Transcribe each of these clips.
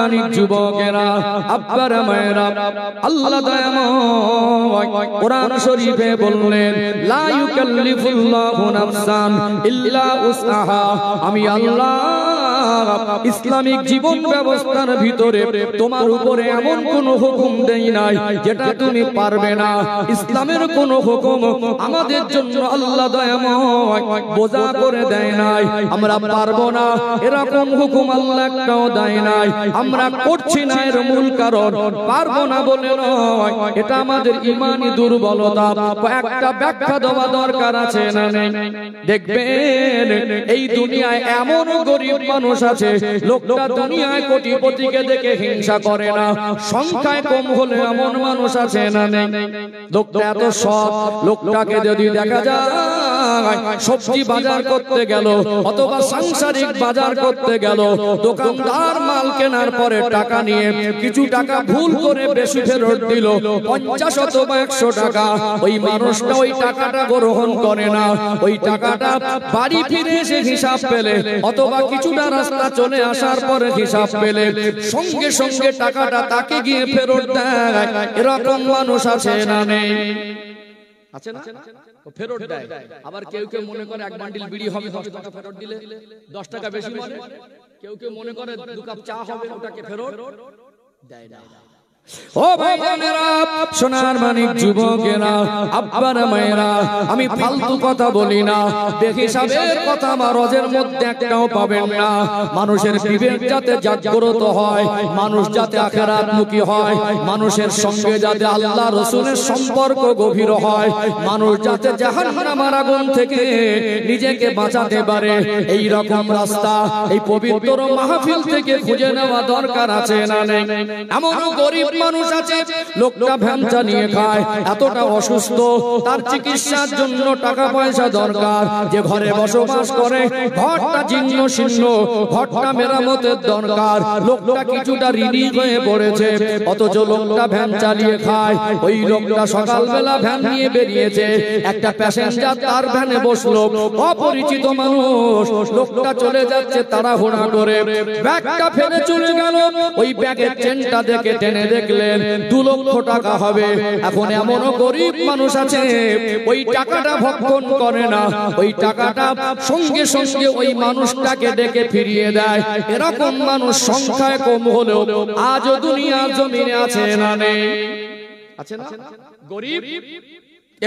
মানিক যুবকেরা, আব্বারা মায়েরা, আল্লাহ দয়াময় কোরআন শরীফে বললেন, লা ইউকাল্লিফুল্লাহু নাফসান ইল্লা উসআহা। আমি আল্লাহ ইসলামিক জীবন ব্যবস্থার ভিতরে তোমার উপরে এমন কোন হুকুম দেই নাই যেটা তুমি পারবে না। ইসলামের কোন হুকুম আমাদের জন্য আল্লাহ দয়াময় বোঝা করে দেয় নাই, আমরা পারবো না এরকম হুকুম আল্লাহ একটাও দেয় নাই। আমরা করছি না এর মূল কারণ পারবো না বলে নয়, এটা আমাদের ঈমানি দুর্বলতা। একটা ব্যাখ্যা দেওয়া দরকার আছে না নেই? দেখবেন এই দুনিয়ায় এমন গরিব মানুষ আছে, লোকটা দুনিয়ায় কোটিপতিকে দেখে হিংসা করে না, সংখ্যায় কম হলে এমন মানুষ আছে না নেই? লোকটা এত সৎ, লোকটাকে যদি দেখা যায় সবজি বাজার করতে গেল অথবা সাংসারিক বাজার করতে গেল, দোকানদার মাল কেনার পরে টাকা নিয়ে কিছু টাকা ভুল করে বেশি ফেরত দিল, 50 অথবা 100 টাকা, ওই মানুষটা ওই টাকাটা গ্রহণ করে না। ওই টাকাটা বাড়ি ফিরে এসে হিসাব পেলে অথবা কিছুটা রাস্তা চলে আসার পরে হিসাব পেলে সঙ্গে সঙ্গে টাকাটা তাকে গিয়ে ফেরত দেয়। এরকম মানুষ আছে না নেই? আছে না? ফেরত দেয়। আবার কেউ কেউ মনে করে এক বান্ডিল বিড়ি হবে 10 টাকা ফেরত দিলে 10 টাকা বেশি বলে, কেউ কেউ মনে করে 2 কাপ চা হবে, ওটাকে ফেরত দেয় না। ও ভাইরা, সোনার মানিক যুবকেরা, আব্বারা মায়েরা, আমি ফালতু কথা বলি না, বেহিসাবের কথা মারজের মধ্যে একটাও পাবেন না। মানুষের বিবেক যাতে জাগ্রত হয়, মানুষ যাতে আখিরাতমুখী হয়, মানুষের সঙ্গে যাতে আল্লাহ রাসূলের সম্পর্ক গভীর হয়, মানুষ যাতে জাহান্নামের আগুন থেকে নিজেকে বাঁচাতে পারে, এই রকম রাস্তা এই পবিত্র মাহফিল থেকে খুঁজে নেওয়া দরকার আছে না নেই? এমন গরিব মানুষ আছে, লোকটা ভ্যান চালিয়ে খায়, এতটা অসুস্থ, তার চিকিৎসার জন্য টাকা পয়সা দরকার, যে ঘরে বসবাস করে ঘরটা জীর্ণ শীর্ণ, ঘরটা মেরামতের দরকার, লোকটা কিছুটা ঋণী হয়ে পড়েছে, অথচ লোকটা ভ্যান চালিয়ে খায়। ওই লোকটা সকালবেলা ভ্যান নিয়ে বেরিয়েছে, একটা প্যাসেঞ্জার তার ভ্যানে বসলো, অপরিচিত মানুষ, লোকটা চলে যাচ্ছে তাড়াহুড়া করে, ব্যাগটা ফেলে চলে গেল, ওই ব্যাগের চেনটা দেখে টেনে দেখলেন 2 লক্ষ টাকা হবে। এখন এমনও গরিব মানুষ আছে ওই টাকাটা ভক্ষণ করে না, ওই টাকাটা সঙ্গে সঙ্গে ওই মানুষটাকে ডেকে ফিরিয়ে দেয়। এরকম মানুষ সংখ্যায় কম হলেও আজও দুনিয়ার জমিনে আছে না নেই? আছে না? গরিব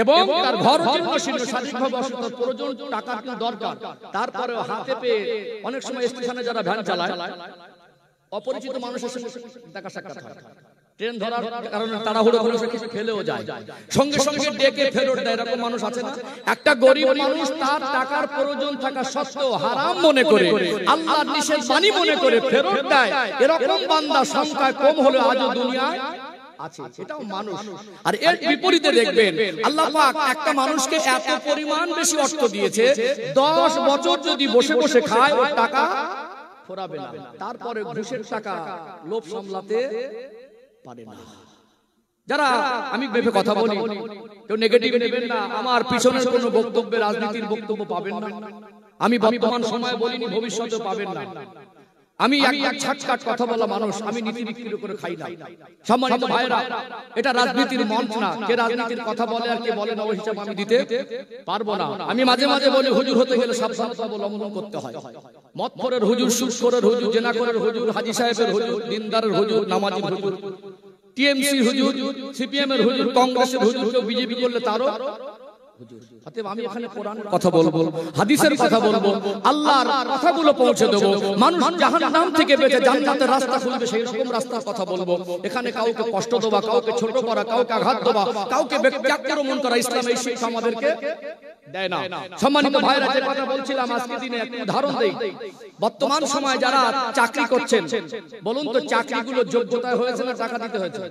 এবং তার ঘর জীর্ণ শীর্ণ, শারীরিকভাবে অসুস্থ, প্রয়োজন টাকা দরকার, তারপরে হাতে পেয়ে অনেক সময় স্টেশনে যারা ভ্যান চালায় অপরিচিত মানুষের সঙ্গে দেখা সাক্ষাৎ হয়, ট্রেন ধরার কারণে তাড়াহুড়ো করে কিছু ফেলেও যায়, সঙ্গে সঙ্গে ডেকে ফেরত দেয়। এরকম মানুষ আছে না? একটা গরিব মানুষ তার টাকার প্রয়োজন থাকা সত্ত্বেও হারাম মনে করে, আল্লাহর নিষেধ মানি মনে করে ফেরত দেয়। এরকম বান্দা সংখ্যায় কম হলে আজও দুনিয়ায় আছে, এটাও মানুষ। আর এর বিপরীতে দেখবেন আল্লাহ পাক একটা মানুষকে এত পরিমাণ বেশি অর্থ দিয়েছে, 10 বছর যদি বসে বসে খায় ওর টাকা ফোরাবে না, তারপরে ঘুষের টাকা লোভ সামলাতে পারে না। যারা আমি ভেবে কথা বলি, কেউ নেগেটিভ নেবেন না, আমার পিছনের কোনো বক্তব্যে রাজনীতির বক্তব্য পাবেন না। আমি বর্তমান সময় বলিনি, ভবিষ্যতে পাবেন না। আমি এক ছাটকাট কথা বলা মানুষ, আমি নীতি বিক্রি করে খাই না। সম্মানিত ভাইরা, এটা রাজনীতির মঞ্চ না, কে রাজনীতির কথা বলে আর কে বলে না ওই হিসাব আমি দিতে পারবো না। আমি মাঝে মাঝে বলি হুজুর হতে গেলে সাবধানতা অবলম্বন করতে হয়। মদখোরের হুজুর, সুদখোরের হুজুর, জেনাখোরের হুজুর, হাজী সাহেবের হুজুর, দিনদারের হুজুর, নামাজির হুজুর, টিএমসি হুজুর, সিপিএম এর হুজুর, কংগ্রেসের হুজুর, কেউ বিজেপি করলে তারও হুজুর। অতএব আমি এখানে কোরআনের কথা বলবো, হাদিসের কথা বলবো, আল্লাহর কথাগুলো পৌঁছে দেবো। মানুষ জাহান্নাম থেকে বেঁচে জান্নাতের রাস্তা খুলবে সেই রকম রাস্তার কথা বলবো। এখানে কাউকে কষ্ট দেওয়া, কাউকে ছোট করা, কাউকে আঘাত দেওয়া, কাউকে ব্যক্তি আক্রমণ করা ইসলাম এই শিক্ষা আমাদেরকে দেয় না। সম্মানিত ভাইরা, যে কথা বলছিলাম আজকে দিনে একটা উদাহরণ দেই। বর্তমান সময়ে যারা চাকরি করছেন, বলুন তো চাকরিগুলো যোগ্যতায় হয়েছে না টাকা দিতে হয়েছে?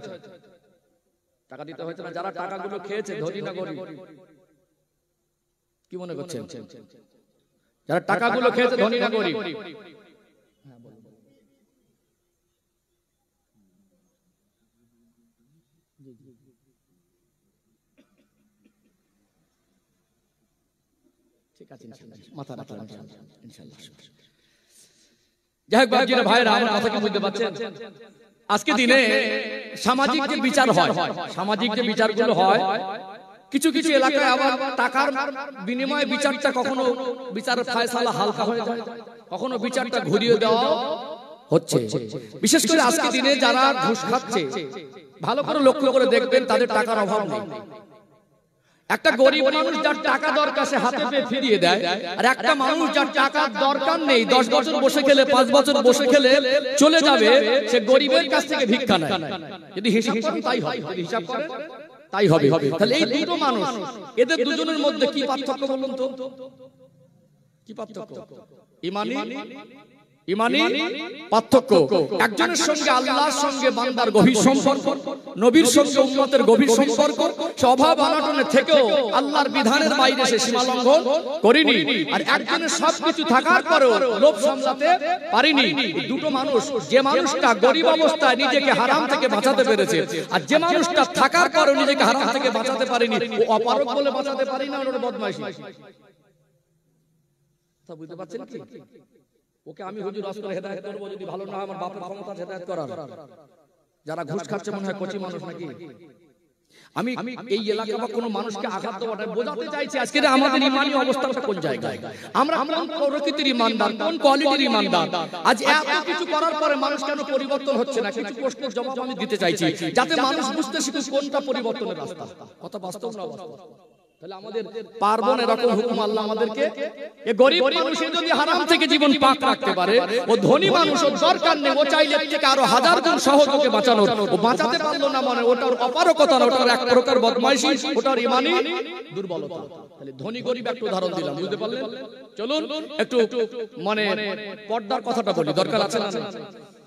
টাকা দিতে হয়েছে না? যারা টাকাগুলো খেয়েছে ধনী না গরিব? কি মনে করছেন? যারা টাকাগুলো খেয়েছে ধনী না গরিব? ঠিক আছে, মাথা রাখলাম ইনশাআল্লাহ। যাই হোক বাবজিরা ভাইরা, আমার কথা কি বুঝতে পারছেন? আজকে দিনে সামাজিক যে বিচার হয়, সামাজিক যে বিচারগুলো হয়, কিছু কিছু এলাকায় আবার টাকার বিনিময়ে বিচারটা কখনো বিচারের ফায়সালা হালকা হয়ে যায়, কখনো বিচারটা ঘুরিয়ে দেওয়া হচ্ছে। বিশেষ করে আজকে দিনে যারা ঘুষ খাচ্ছে, ভালো করে লক্ষ্য করে দেখবেন তাদের টাকার অভাব নেই। একটা গরিব মানুষ যার টাকা দরকার সে হাতে পেয়ে ফিরিয়ে দেয়, আর একটা মানুষ যার টাকার দরকার নেই, 10 বছর বসে খেলে 5 বছর বসে খেলে চলে যাবে, সে গরিবের কাছ থেকে ভিক্ষা নেয়। যদি হিসাব করেন তাই হবে, যদি হিসাব করেন তাই হবে। তাহলে এই দুটো মানুষ, এদের দুজনের মধ্যে কি পার্থক্য বলুন তো? কি পার্থক্য? ইমানি পার্থক্য। একজনের সঙ্গে আল্লাহর সঙ্গে বান্দার গভীর সম্পর্ক, নবীর সঙ্গে উম্মতের গভীর সম্পর্ক, অভাব অনটনে থেকেও আল্লাহর বিধানের বাইরে সে সীমা লঙ্ঘন করেনি। আর একজনের সবকিছু থাকার পরেও লোভ সামলাতে পারেনি। দুটো মানুষ, যে মানুষটা গরিব অবস্থায় নিজেকে হারাম থেকে বাঁচাতে পেরেছে, আর যে মানুষটা থাকার পরেও নিজেকে হারাম থেকে বাঁচাতে পারেনি, ও অপারগ বলে বাঁচাতে পারি না, ওর বদমাইশি। তা বুঝতে পারছেন কি? ওকে আমি হুজুর রাসূল হেদায়েত করব, যদি ভালো না হয় আমার বাপের ক্ষমতা হেদায়েত করার। যারা ঘুষ খাচ্ছে মনে হয় কচি মানুষ নাকি? আমি এই এলাকা বা কোনো মানুষকে আঘাত দেওয়াটা বোঝাতে চাইছি আজকে আমাদের ইমানি অবস্থাটা কোন জায়গায়, আমরা কোন প্রকৃতির ইমানদার, কোন কোয়ালিটির ইমানদার। আজ এত কিছু করার পরে মানুষ কেন পরিবর্তন হচ্ছে না? কিছু প্রশ্নের জবাব আমি দিতে চাইছি, যাতে মানুষ বুঝতে শিখে কোনটা পরিবর্তনের রাস্তা। কথা বাস্তব না বাস্তব? তাহলে আমাদের পারবন এরকম হুকুম আল্লাহ আমাদেরকে। এই গরিব মানুষ যদি হারাম থেকে জীবন পাক রাখতে পারে, ও ধনী মানুষ ওর দরকার নেই, ও চাইলে থেকে আরো 1000 গুণ সহযোগে বাঁচানোর, ও বাঁচাতে পারলো না মানে ওটার অপারগতা, ওটার এক প্রকার বদমাইশি, ওটার ইমানি দুর্বলতা। তাহলে ধনী গরিব একটু উদাহরণ দিলাম, বুঝতে পারলেন? চলুন একটু মানে পর্দার কথাটা বলি, দরকার আছে না?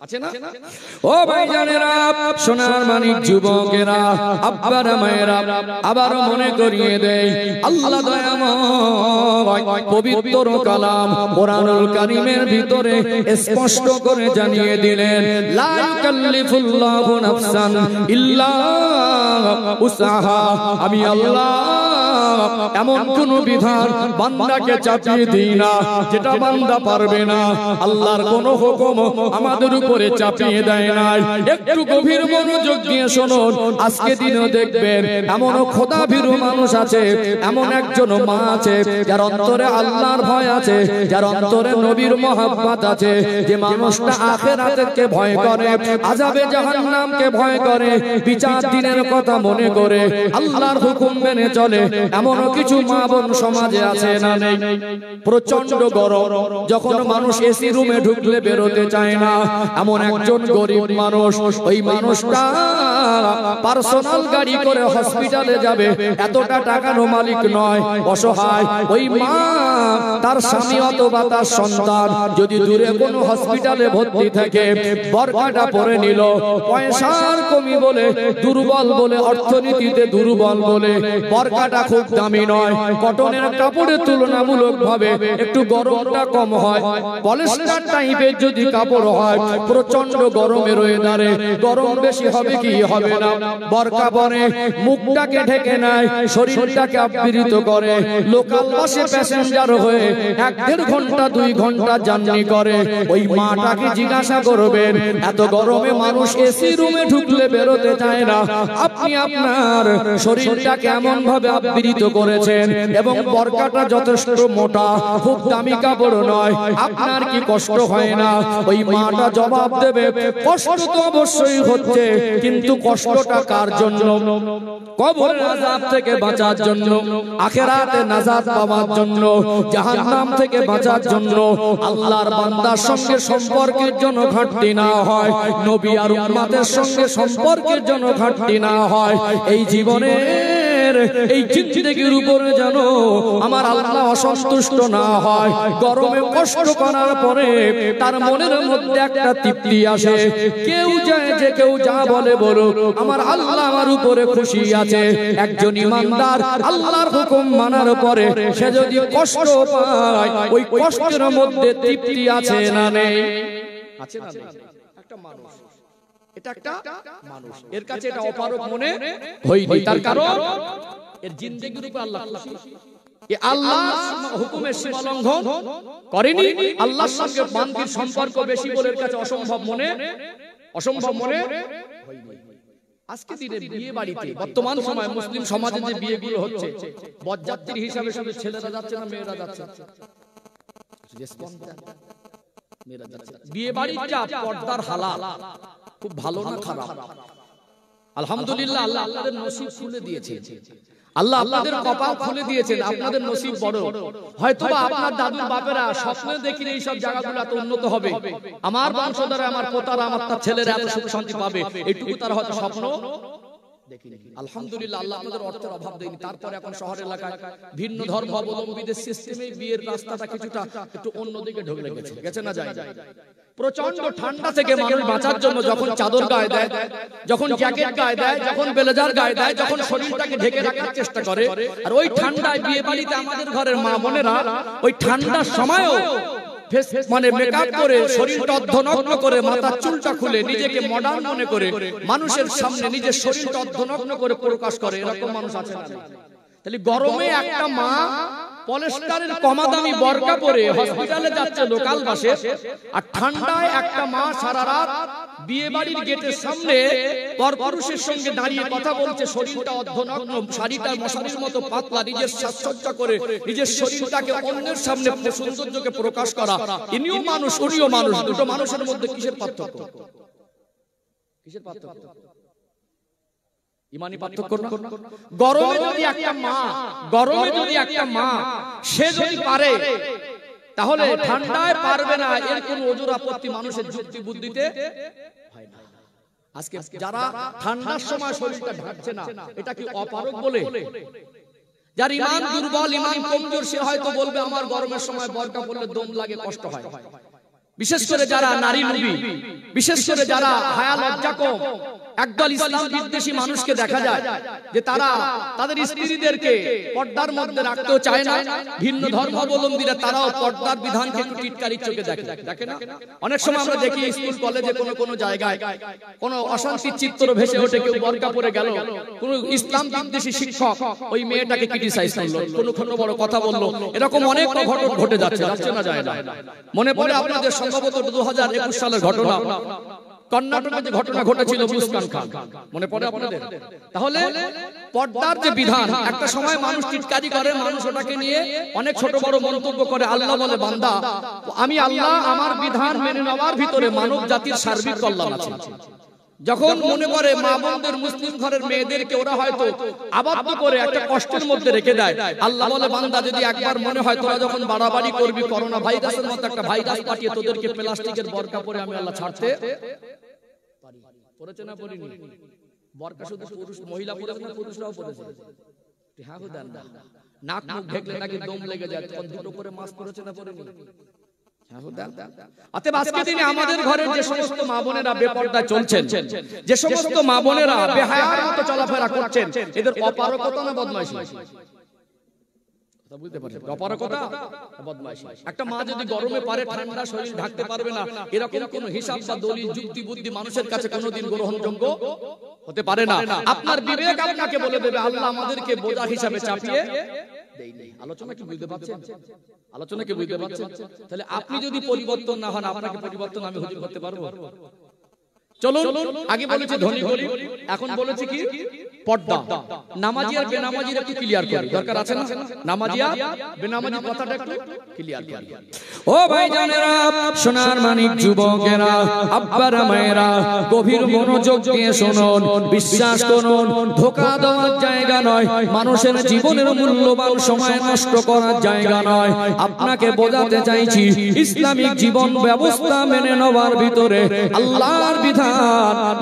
আছে না? ও ভাইজানেরা, সোনার মানিক যুবকেরা, আব্বারা মায়েরা, আবার মনে করিয়ে দেয় আল্লাহ দয়াময় পবিত্র কালাম কোরআনুল কারীমের ভিতরে স্পষ্ট করে জানিয়ে দিলেন, লা ইউকাল্লিফুল্লাহু নাফসান ইল্লা উসআহা। আমি আল্লাহ এমন কোন বিধান বান্দাকে চাপিয়ে দিই না যেটা বান্দা পারবে না। আল্লাহর কোন হুকুম আমাদের উপরে চাপিয়ে দেয় নাই। একটু গভীর মনোযোগ দিয়ে শুনুন। আজকে দিনও দেখবেন এমন খোদাভীরু মানুষ আছে, এমন একজন মা আছে যার অন্তরে আল্লাহর ভয় আছে, যার অন্তরে নবীর মহব্বত আছে, যে মানুষটা আখিরাতকে ভয় করে, আযাবে জাহান্নামকে ভয় করে, বিচার দিনের কথা মনে করে আল্লাহর হুকুম মেনে চলে। এমন কিছু মা বোন সমাজে আছে না নেই? প্রচন্ড গরম, যখন মানুষ এসি রুমে ঢুকলে বেরোতে চায় না, এমন একজন গরিব মানুষ, ওই মানুষটা পার্সোনাল গাড়ি করে হসপিটালে যাবে, এতটা টাকারও মালিক নয়, অসহায়। ওই মা তার স্বামী অথবা তার সন্তান যদি দূরে কোনো হসপিটালে ভর্তি থাকে, বরকাটা পরে নিল, পয়সার কমি বলে, দুর্বল বলে, অর্থনীতিতে দুর্বল বলে বরকাটা খুব দামি নয়, কটনের কাপড়ের তুলনামূলক ভাবে একটু গরমটা কম হয়। পলিস্টার টাইপের যদি কাপড় হয়, প্রচন্ড গরমে ওয়েদারে গরম বেশি হবে কি হবে না, বরকা পরে মুখটাকে ঢেকে নেয়, শরীরটাকে আবৃত করে, লোকাল বাসে প্যাসেঞ্জার হয়ে 1-1.5 ঘন্টা 2 ঘন্টা জার্নি করে। ওই মাটাকে জিজ্ঞাসা করবেন, এত গরমে মানুষ এসি রুমে ঢুকলে বেরোতে চায় না, আপনি আপনার শরীরটা কেমন ভাবে আবৃত করেছেন, এবং বরকাটা যথেষ্ট মোটা, খুব দামি কাপড় নয়, আপনার কি কষ্ট হয় না? ওই মাটা জবাব দেবে, কষ্ট তো অবশ্যই হচ্ছে, কিন্তু কষ্টটা কার জন্য? কবরের আযাব থেকে বাঁচার জন্য, আখিরাতে নাজাত পাওয়ার জন্য, জাহান্নাম থেকে বাঁচার জন্য, আল্লাহর বান্দার সঙ্গে সম্পর্কের জন্য ঘাটতি না হয়, নবী আর উম্মতের সঙ্গে সম্পর্কের জন্য ঘাটতি না হয়। এই জীবনের এই জিন্দেগির উপরে যেন আমার আল্লাহ অসন্তুষ্ট না হয়। গরমে কষ্ট করার পরে তার মনের মধ্যে একটা তৃপ্তি আসে, কেউ যায় যে কেউ যা বলে বলুক, আমার আল্লাহ আমার উপরে খুশি আছে। একজন ইমানদার আল্লাহর হুকুম মানার পরে সে যদি কষ্ট পায়, ওই কষ্টের মধ্যে তৃপ্তি আছে না নেই? আছে না নেই? একটা মানুষ, এটা একটা মানুষ, এর কাছে এটা অপারগ মনে হয়নি, তার কারণ এর জিন্দেগির উপর আল্লাহ খুশি। আল্লাহর হুকুমের সীমা লঙ্ঘন করেনি। আল্লাহর সঙ্গে বান্দির সম্পর্ক বেশি বলে কাছে অসম্ভব মনে হয়নি। আজকে দিনে বিয়ে বাড়িতে বর্তমান সময় মুসলিম সমাজে যে বিয়েগুলো হচ্ছে, বরযাত্রী হিসাবে শুধু ছেলেরা যাচ্ছে না মেয়েরা যাচ্ছে? বিয়ে বাড়িটা পর্দার হালাল, খুব ভালো না খারাপ? আলহামদুলিল্লাহ, আল্লাহ আপনাদের নসিব খুলে দিয়েছে, আল্লাহ আপনাদের কপাল খুলে দিয়েছেন, আপনাদের নসিব বড়। হয়তোবা আপনার দাদুর বাপেরা স্বপ্নে দেখিনি এই সব জায়গাগুলো এত উন্নত হবে, আমার বংশধরে, আমার পোতারা, আমার তার ছেলেরা এত সুখ শান্তি পাবে, এইটুকু তারা হয়তো স্বপ্ন দেখিনি। আলহামদুলিল্লাহ, আল্লাহ আপনাদের অর্থের অভাব দেয়নি। তারপরে এখন শহর এলাকায় ভিন্ন ধর্ম অবলম্বীদের সিস্টেমে বিয়ের রাস্তাটা কিছুটা একটু অন্যদিকে ঢুকে গেছে না যায়। প্রচন্ড ঠান্ডা থেকে মানুষ বাঁচার জন্য যখন চাদর গায়ে দেয়, যখন জ্যাকেট গায়ে দেয়, যখন ব্লেজার গায়ে দেয়, যখন শরীরটাকে ঢেকে রাখার চেষ্টা করে, আর ওই ঠান্ডায় বিয়ে বাড়িতে আমাদের ঘরের মা বোনেরা ওই ঠান্ডার সময়ও মানে মেকআপ করে, শরীরটা অর্ধনগ্ন করে, মাথার চুলটা খুলে, নিজেকে মডার্ন মনে করে মানুষের সামনে নিজের শরীরটা অর্ধনগ্ন করে প্রকাশ করে, এরকম মানুষ আছে না? তাহলে গরমে একটা মা পলিস্টারের কমা দামি বরকা পরে হসপিটালে যাচ্ছে লোকাল বাসে, আর ঠান্ডায় একটা মা সারা রাত বিয়ে বাড়ির গেটের সামনে পরপুরুষের সঙ্গে দাঁড়িয়ে কথা বলছে, শরীরটা অর্ধনগ্ন, শাড়িটা মশারির মতো পাতলা, নিজের সাজসজ্জা করে নিজের শরীরটাকে অন্যের সামনে সৌন্দর্যকে প্রকাশ করা। ইনিও মানুষ, উনিও মানুষ, দুটো মানুষের মধ্যে কিসের পার্থক্য? ইমানি পার্থক্য না? গরমে যদি একটা মা সে যদি পারে, তাহলে ঠান্ডায় পারবে না, এর কোন ওজোর আপত্তি মানুষের যুক্তি বুদ্ধিতে হয় না। আজকে যারা ঠান্ডার সময় শরীরটা ঢাকছে না, এটা কি অপারগ বলে? যার ইমান দুর্বল, ইমান কমজোর, সে হয়তো বলবে আমার গরমের সময় বরকা পরলে দম লাগে, কষ্ট হয়। বিশেষ করে যারা নারী লোভী, বিশেষ করে যারা হায়া লজ্জা কম, একদল ইসলাম বিদ্বেষী মানুষকে দেখা যায় যে তারা তাদের স্ত্রীদেরকে পর্দার মধ্যে রাখতেও চায় না। ভিন্ন ধর্মাবলম্বীরা তারাও পর্দার বিধানকে টিটকারির চোখে দেখে না। অনেক সময় আমরা দেখি স্কুল কলেজে কোনো জায়গায় কোনো অশান্তির চিত্র ভেসে ওঠে, কেউ বরকা পরে গেল, কোন ইসলাম বিদ্বেষী শিক্ষক ওই মেয়েটাকে ক্রিটিসাইজ করলো, কোনো বড় কথা বললো, এরকম অনেক ঘটনা ঘটে যাচ্ছে না যায় না? মনে পড়ে আপনাদের সম্ভবত 2021 সালের ঘটনা, কর্ণাটকে যে ঘটনা ঘটেছিল মুসকান খান, মনে পড়ে আপনাদের? তাহলে পর্দার যে বিধান, একটা সময় মানুষ টিটকারি করে, মানুষ ওটাকে নিয়ে অনেক ছোট বড় মন্তব্য করে। আল্লাহ বলে, বান্দা, আমি আল্লাহ আমার বিধান মেনে নেওয়ার ভিতরে মানব জাতির সার্বিক কল্যাণ আছে। যখন মনে করে মা বোনদের, মুসলিম ঘরের মেয়েদেরকে ওরা হয়তো আবদ্ধ করে একটা কষ্টের মধ্যে রেখে দেয়, আল্লাহ বলে, বান্দা, যদি একবার মনে হয় তোরা যখন বাড়াবাড়ি করবি, করোনা ভাইরাসের মতো একটা ভাইরাস পাঠিয়ে তোদেরকে প্লাস্টিকের বরকা পরে আমি আল্লাহ ছাড়তে পড়েছে না পড়িনি? বরকা শুধু পুরুষ মহিলা পড়েছে না, পুরুষরাও পড়েছে? হ্যাঁ, নাক মুখ ঢেকলে নাকি দম লেগে যায়, তখন দুটো করে মাস্ক পড়েছে না পড়েনি? আজকে দিনে আমাদের ঘরের যে সমস্ত মা বোনেরা বেপর্দা চলছেন, যে সমস্ত মা বোনেরা বেহায়ার মতো চলাফেরা করছেন, এদের অপারগতা না বদমাইশি? একটা মা যদি গরমে পারে, ঠান্ডা শরীর ঢাকতে পারবে না, এরকম কোন হিসাব বা দলিল যুক্তি বুদ্ধি মানুষের কাছে কোনোদিন গ্রহণযোগ্য হতে পারে না। আপনার বিবেক আপনাকে বলে দেবে আল্লাহ আমাদেরকে বোঝা হিসাবে চাপিয়ে দেয়নি। আলোচনা কি বুঝতে পারছেন? তাহলে আপনি যদি পরিবর্তন না হন, আপনাকে পরিবর্তন আমি হুজুর করতে পারবো? চলুন, আগে বলেছি ধনী গরিব, এখন বলেছি কি পর্দা। নামাজি আর বেনামাজির একটু ক্লিয়ার করি, দরকার আছে না? নামাজি আর বেনামাজি কথাটা একটু ক্লিয়ার করি। ও ভাই জানেরা, সোনার মানিক যুবকেরা, আব্বারা মায়েরা, গভীর মনোযোগ দিয়ে শুনুন, বিশ্বাস করুন, ধোঁকা দেওয়ার জায়গা নয়, মানুষের জীবনের মূল্যবান সময় নষ্ট করার জায়গা নয়। আপনাকে বোঝাতে চাইছি, ইসলামিক জীবন ব্যবস্থা মেনে নেওয়ার ভিতরে, আল্লাহর বিধান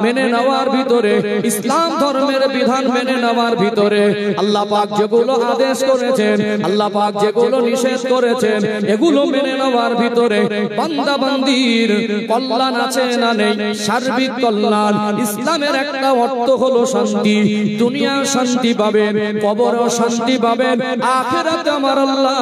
মেনে নেওয়ার ভিতরে, ইসলাম ধর্মের বিধান মেনে নেওয়ার ভিতরে আল্লাহ পাক যেগুলো আদেশ করেছেন, আল্লাহ পাক যেগুলো নিষেধ করেছেন, এগুলো মেনে নেওয়ার ভিতরে বান্দা বান্দির কল্যাণ আছে না নেই? সার্বিক কল্যাণ। ইসলামের একটা অর্থ হলো শান্তি, দুনিয়া শান্তি পাবেন, কবরও শান্তি পাবেন, আখিরাতে আমার আল্লাহ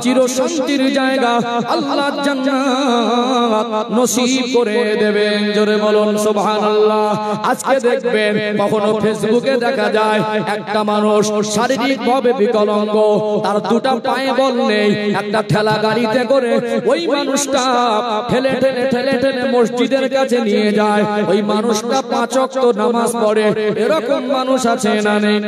চির শান্তির জায়গা, আল্লাহর জান্নাত নসিব করে দেবেন। জোরে বলুন সুবহানাল্লাহ। আজকে দেখবেন কখনো ফেসবুক ফেসবুকে দেখা যায় একটা মানুষ শারীরিকভাবে বিকলাঙ্গ, তার দুটো পায়ে বল নেই, একটা ঠেলা গাড়িতে করে ওই মানুষটা ঠেলে ঠেলে ঠেলে ঠেলে মসজিদের কাছে নিয়ে যায়। ওই মানুষটা 5 ওয়াক্ত নামাজ পড়ে। এরকম মানুষ আছে না নেই?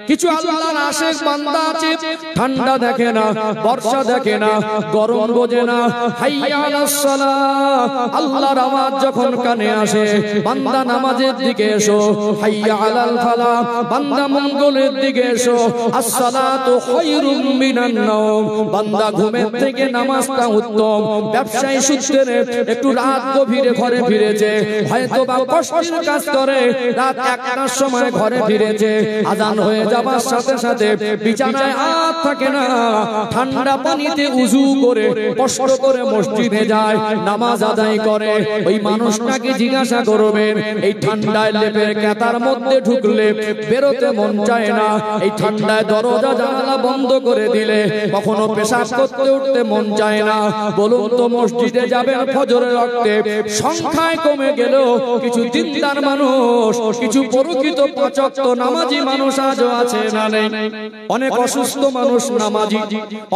কিছু আল্লাহর আশিক বান্দা আছে, ঠান্ডা দেখে না, বর্ষা দেখে না, গরম বোঝে না। হাইয়া আলাস সালাহ, আল্লাহর আওয়াজ যখন কানে আসে, বান্দা নামাজের দিকে এসো। হাইয়া আলাল ফালাহ, বান্দা মঙ্গলের দিকে এসো। আসসালাতু খায়রুম মিনান নাওম, বান্দা ঘুমের থেকে নামাজটা উত্তম। ব্যবসায়ী সূত্রে একটু রাত গভীরে ঘরে ফিরেছে, হয়তো বা কষ্টের কাজ করে রাত 1টার সময় ঘরে ফিরেছে, আজান হয়ে যাবার সাথে সাথে বিছানায় আর থাকে না, ঠান্ডা পানিতে উযু করে কষ্ট করে মসজিদে যায়, নামাজ আদায় করে। ওই মানুষটাকে জিজ্ঞাসা করবেন, এই ঠান্ডায় লেপের কাতার মধ্যে ঢুকলে বেরোতে মন চায় না, এই ঠান্ডায় দরজা জানালা বন্ধ করে দিলে কখনো পেশাব করতে উঠতে মন চায় না। বলুন তো মসজিদে যাবেন ফজরের ওয়াক্তে, সংখ্যায় কমে গেলেও কিছু দিনদার মানুষ, কিছু প্রকৃত 5 ওয়াক্ত নামাজি মানুষ আজও আছে না নেই? অনেক অসুস্থ মানুষ নামাজি,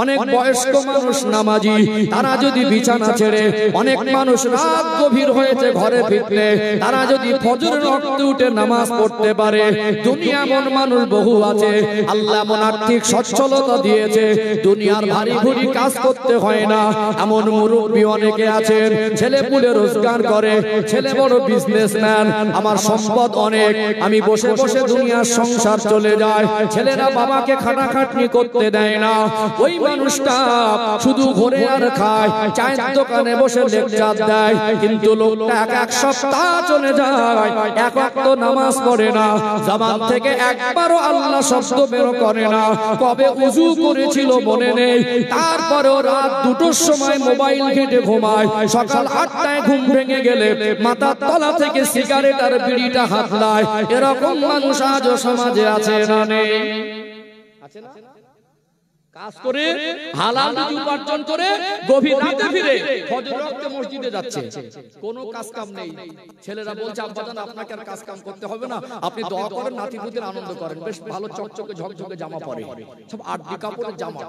অনেক বয়স্ক মানুষ নামাজি, তারা যদি বিছানা ছেড়ে, অনেক মানুষ রাত গভীর হয়েছে ঘরে ফিরতে, তারা যদি ফজরের ওয়াক্তে উঠে নামাজ পড়তে পারে। দুনিয়া এমন মানুষ বহু আছে, আল্লাহ এমন আর্থিক সচ্ছলতা দিয়েছে, দুনিয়ার ভারী ভুরি কাজ করতে হয় না। এমন মুরব্বী অনেকে আছেন, ছেলে পুলে রোজগার করে, ছেলে বড় বিজনেসম্যান, আমার সম্পদ অনেক, আমি বসে বসে দুনিয়ার সংসার চলে যায়, ছেলেরা বাবাকে খাটাখাটনি করতে দেয় না। ওই মানুষটা শুধু ঘরে আর খায়, চায়ের দোকানে বসে লেকচার দেয়, কিন্তু লোকটা এক সপ্তাহ চলে যায়, এক ওয়াক্ত নামাজ পড়ে না, জবান থেকে একবারও আল্লাহ শব্দ বের করে না। কবে উযু করেছিল মনে নেই, তারপরেও রাত 2টোর সময় মোবাইল ঘেঁটে ঘুমায়, সকাল 8টায় ঘুম ভেঙে গেলে মাথার তলা থেকে সিগারেট আর বিড়িটা হাতলায়। এরকম মানুষ আজও সমাজে আছে না নেই? আছে না? কাজ করে হালাল রুজি উপার্জন করে গভীর রাতে ফিরে ফজর ওয়াক্তে মসজিদে যাচ্ছে, কোনো কাজ কাম নেই। ছেলেরা বলছে আব্বাজান আপনাকে আর কাজ কাম করতে হবে না, আপনি দোয়া করেন, নাতি পুতির আনন্দ করেন, বেশ ভালো চকচকে ঝকঝকে জামা পরে, সব 8 কাপড়ের জামা।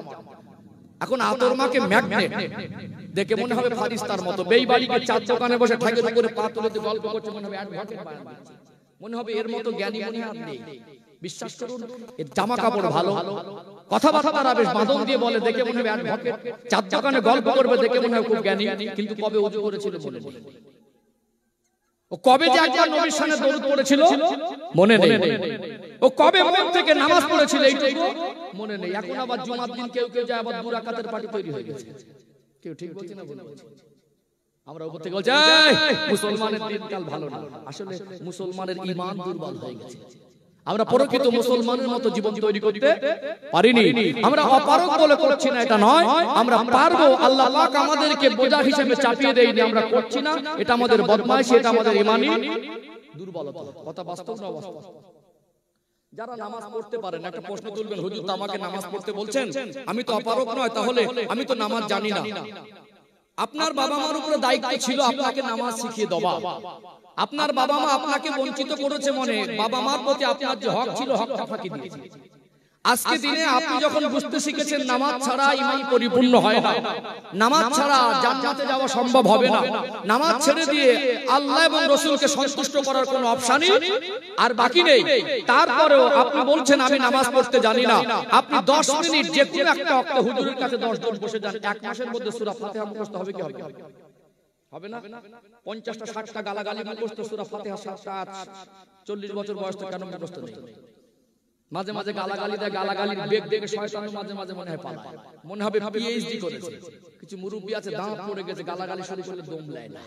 এখন আতর মাকে ম্যাগনেট দেখে মনে হবে ফারিস্তার মতো, বেইবাড়িকে চার দোকানে বসে ঠাকের উপরে পা তুলে দিয়ে গল্প করছে, মনে হবে অ্যাডভোকেট বানানো, মনে হবে এর মতো জ্ঞানী মনে আর নেই। বিশ্বাস করুন, এর জামা কাপড় ভালো, কথাবার্তা বেশ বাদল দিয়ে বলে, দেখে মনে হবে অ্যাডভোকেট, চার দোকানে গল্প করবে, দেখে মনে হয় খুব জ্ঞানী, কিন্তু কবে ওযু করেছিল মনে নেই। ও কবে যে একবার নবীর সামনে দরুদ পড়েছিল মনে নেই। ও কবে মন থেকে নামাজ পড়েছিল এইটুকু মনে নেই। এখন আবার জুমার দিন কেউ কেউ যায়, আবার 2 রাকাতের পার্টি তৈরি হয়ে গেছে। কেউ ঠিক বলছে না? আমরা উপর থেকে বলছি মুসলমানের দিনকাল ভালো না, আসলে মুসলমানের ঈমান দুর্বল হয়ে গেছে। আমরা প্রকৃত মুসলমানের মতো জীবন তৈরি করতে পারিনি। আমরা অপারগ বলে করছি না, এটা নয়, আমরা পারবো। আল্লাহ পাক আমাদেরকে বোঝা হিসেবে চাপিয়ে দেয়নি, আমরা করছি না, এটা আমাদের বদমাইশি, এটা আমাদের ঈমানি দুর্বলতা। কথা বাস্তব না অবাস্তব? যারা নামাজ পড়তে পারেন একটা প্রশ্ন তুলবেন, হুজুর তো আমাকে নামাজ পড়তে বলছেন, আমি তো অপারগ নয়, তাহলে আমি তো নামাজ জানি না। আপনার বাবা মার উপরে দায়িত্ব ছিল আপনাকে নামাজ শিখিয়ে দেওয়া। আপনার বাবা মা আপনাকে বঞ্চিত করেছে, মনে বাবা মার প্রতি আপনার যে হক ছিল, হকটা ফাঁকি দিয়েছে। আজকে দিনে আপনি যখন বুঝতে শিখেছেন নামাজ ছাড়া ঈমান পরিপূর্ণ হয় না, নামাজ ছাড়া জান্নাতে যাওয়া সম্ভব হবে না, নামাজ ছেড়ে দিয়ে আল্লাহ এবং রাসূলকে সন্তুষ্ট করার কোনো অপশনই আর বাকি নেই, তারপরেও আপনি বলছেন আমি নামাজ পড়তে জানি না। আপনি 10 মিনিট যে কোনো একটা ওয়াক্তে হুজুরের কাছে 10 জন বসে যান, 1 মাসের মধ্যে সূরা ফাতিহা মুখস্থ হবে কি হবে? হবে না? 50টা 60টা গালাগালি মুখস্থ, সূরা ফাতিহা 7টা 40 বছর বয়স থেকে কেন মুখস্থ নেই? মাঝে মাঝে গালাগালি দেয়, গালাগালির বেগ দেখে শয়তান মাঝে মাঝে মনে হয় পালায়, মনে হবে পিএইচডি করেছে। কিছু মুরব্বি আছে দাঁত পড়ে গেছে, গালাগালি শুনে শুনে দম নেয় না।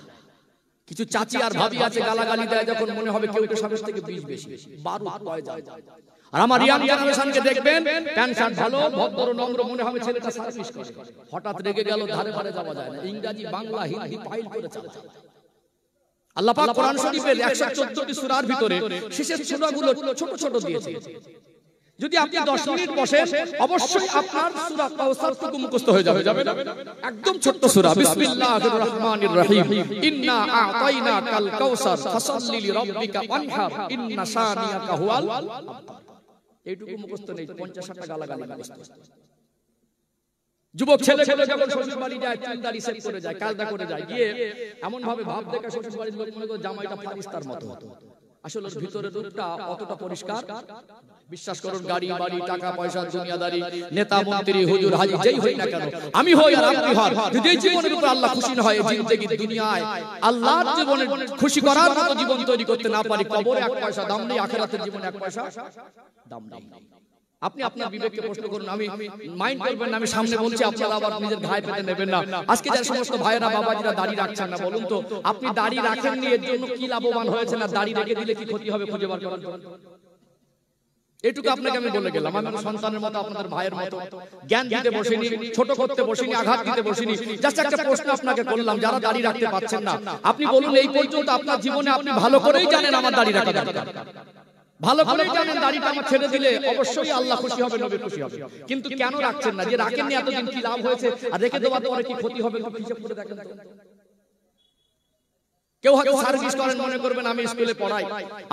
কিছু চাচি আর ভাবি আছে গালাগালি দেয় যখন মনে হবে কেউ স্বামীর থেকে 20 বেশি, বারুদ হয়ে যায়। আর আমার ইয়াং জেনারেশনকে দেখবেন, প্যান্ট শার্ট ভালো, ভদ্র নম্র, মনে হবে ছেলেটা সার্ভিস করে, হঠাৎ রেগে গেল ধারে ধারে যাওয়া যায় না, ইংরেজি বাংলা হিন্দি ফাইল করে চালায়। আল্লাহ পাক কোরআন শরীফের 114টি সূরার ভিতরে শেষের সূরাগুলো ছোট ছোট দিয়েছে, যদি আপনি 10 মিনিট বসেন অবশ্যই আপনার সূরা কাউসারটুকু মুখস্থ হয়ে যাবে না? একদম ছোট্ট সূরা, বিসমিল্লাহির রহমানির রহিম, ইন্না আ'তাইনাকাল কাউসার ফাসাল্লি লিরাব্বিকা ওয়ানহার ইন্না শানিয়াকা হুয়াল আবতার। এইটুকু মুখস্থ নেই, 50-60টা গালাগালি মুখস্থ। যুবক ছেলে যখন শ্বশুর বাড়ি যায়, চুলদাড়ি সেট করে যায়, কালদা করে যায়, গিয়ে এমন ভাবে ভাব দেখে শ্বশুর বাড়ির লোক মনে করে জামাইটা ফারিস্তার মতো। আসলে ভিতরের রূপটা অতটা পরিষ্কার। বিশ্বাস করুন, গাড়ি বাড়ি টাকা পয়সা দুনিয়াদারি নেতা মন্ত্রী হুজুর হাজি যেই হই না কেন, আমি হই আর আপনি হন, যদি এই জীবনের উপর আল্লাহ খুশি না হয়, জিন্দেগি দুনিয়ায় আল্লাহর জীবনে খুশি করার মতো জীবন তৈরি করতে না পারি, কবরে 1 পয়সা দাম নেই, আখিরাতের জীবনে 1 পয়সা দাম নেই। আপনি আপনার বিবেককে প্রশ্ন করুন। আমি মাইন্ড করবেন না, আমি সামনে বলছি, আপনারা আবার নিজের ঘায়ে পেতে নেবেন না। আজকে যে সমস্ত ভাইয়েরা বাবাজিরা দাড়ি রাখছেন না, বলুন তো আপনি দাড়ি রাখেননি, এর জন্য কি লাভবান হয়েছে, না দাড়ি রেখে দিলে কি ক্ষতি হবে খুঁজে বার করেন। এটুকু আপনাকে আমি বলে গেলাম। আমি সন্তানের মতো, আপনাদের ভাইয়ের মতো জ্ঞান দিতে বসিনি, ছোট করতে বসিনি, আঘাত দিতে বসিনি। জাস্ট একটা প্রশ্ন আপনাকে করলাম, যারা দাড়ি রাখতে পারছেন না, আপনি বলুন এই পর্যন্ত আপনার জীবনে আপনি ভালো করেই জানেন আমার দাড়ি রাখা দরকার, ভালো করেই জানেন দাড়িটা আমার ছেড়ে দিলে অবশ্যই আল্লাহ খুশি হবে, নবী খুশি হবে, কিন্তু কেন রাখছেন না? যে রাখেননি এতদিন কি লাভ হয়েছে, আর রেখে দেওয়ার পরে কি ক্ষতি হবে, হিসাব করে দেখেন তো। কেউ হয়তো সার্ভিস করেন, মনে করবেন আমি স্কুলে পড়াই,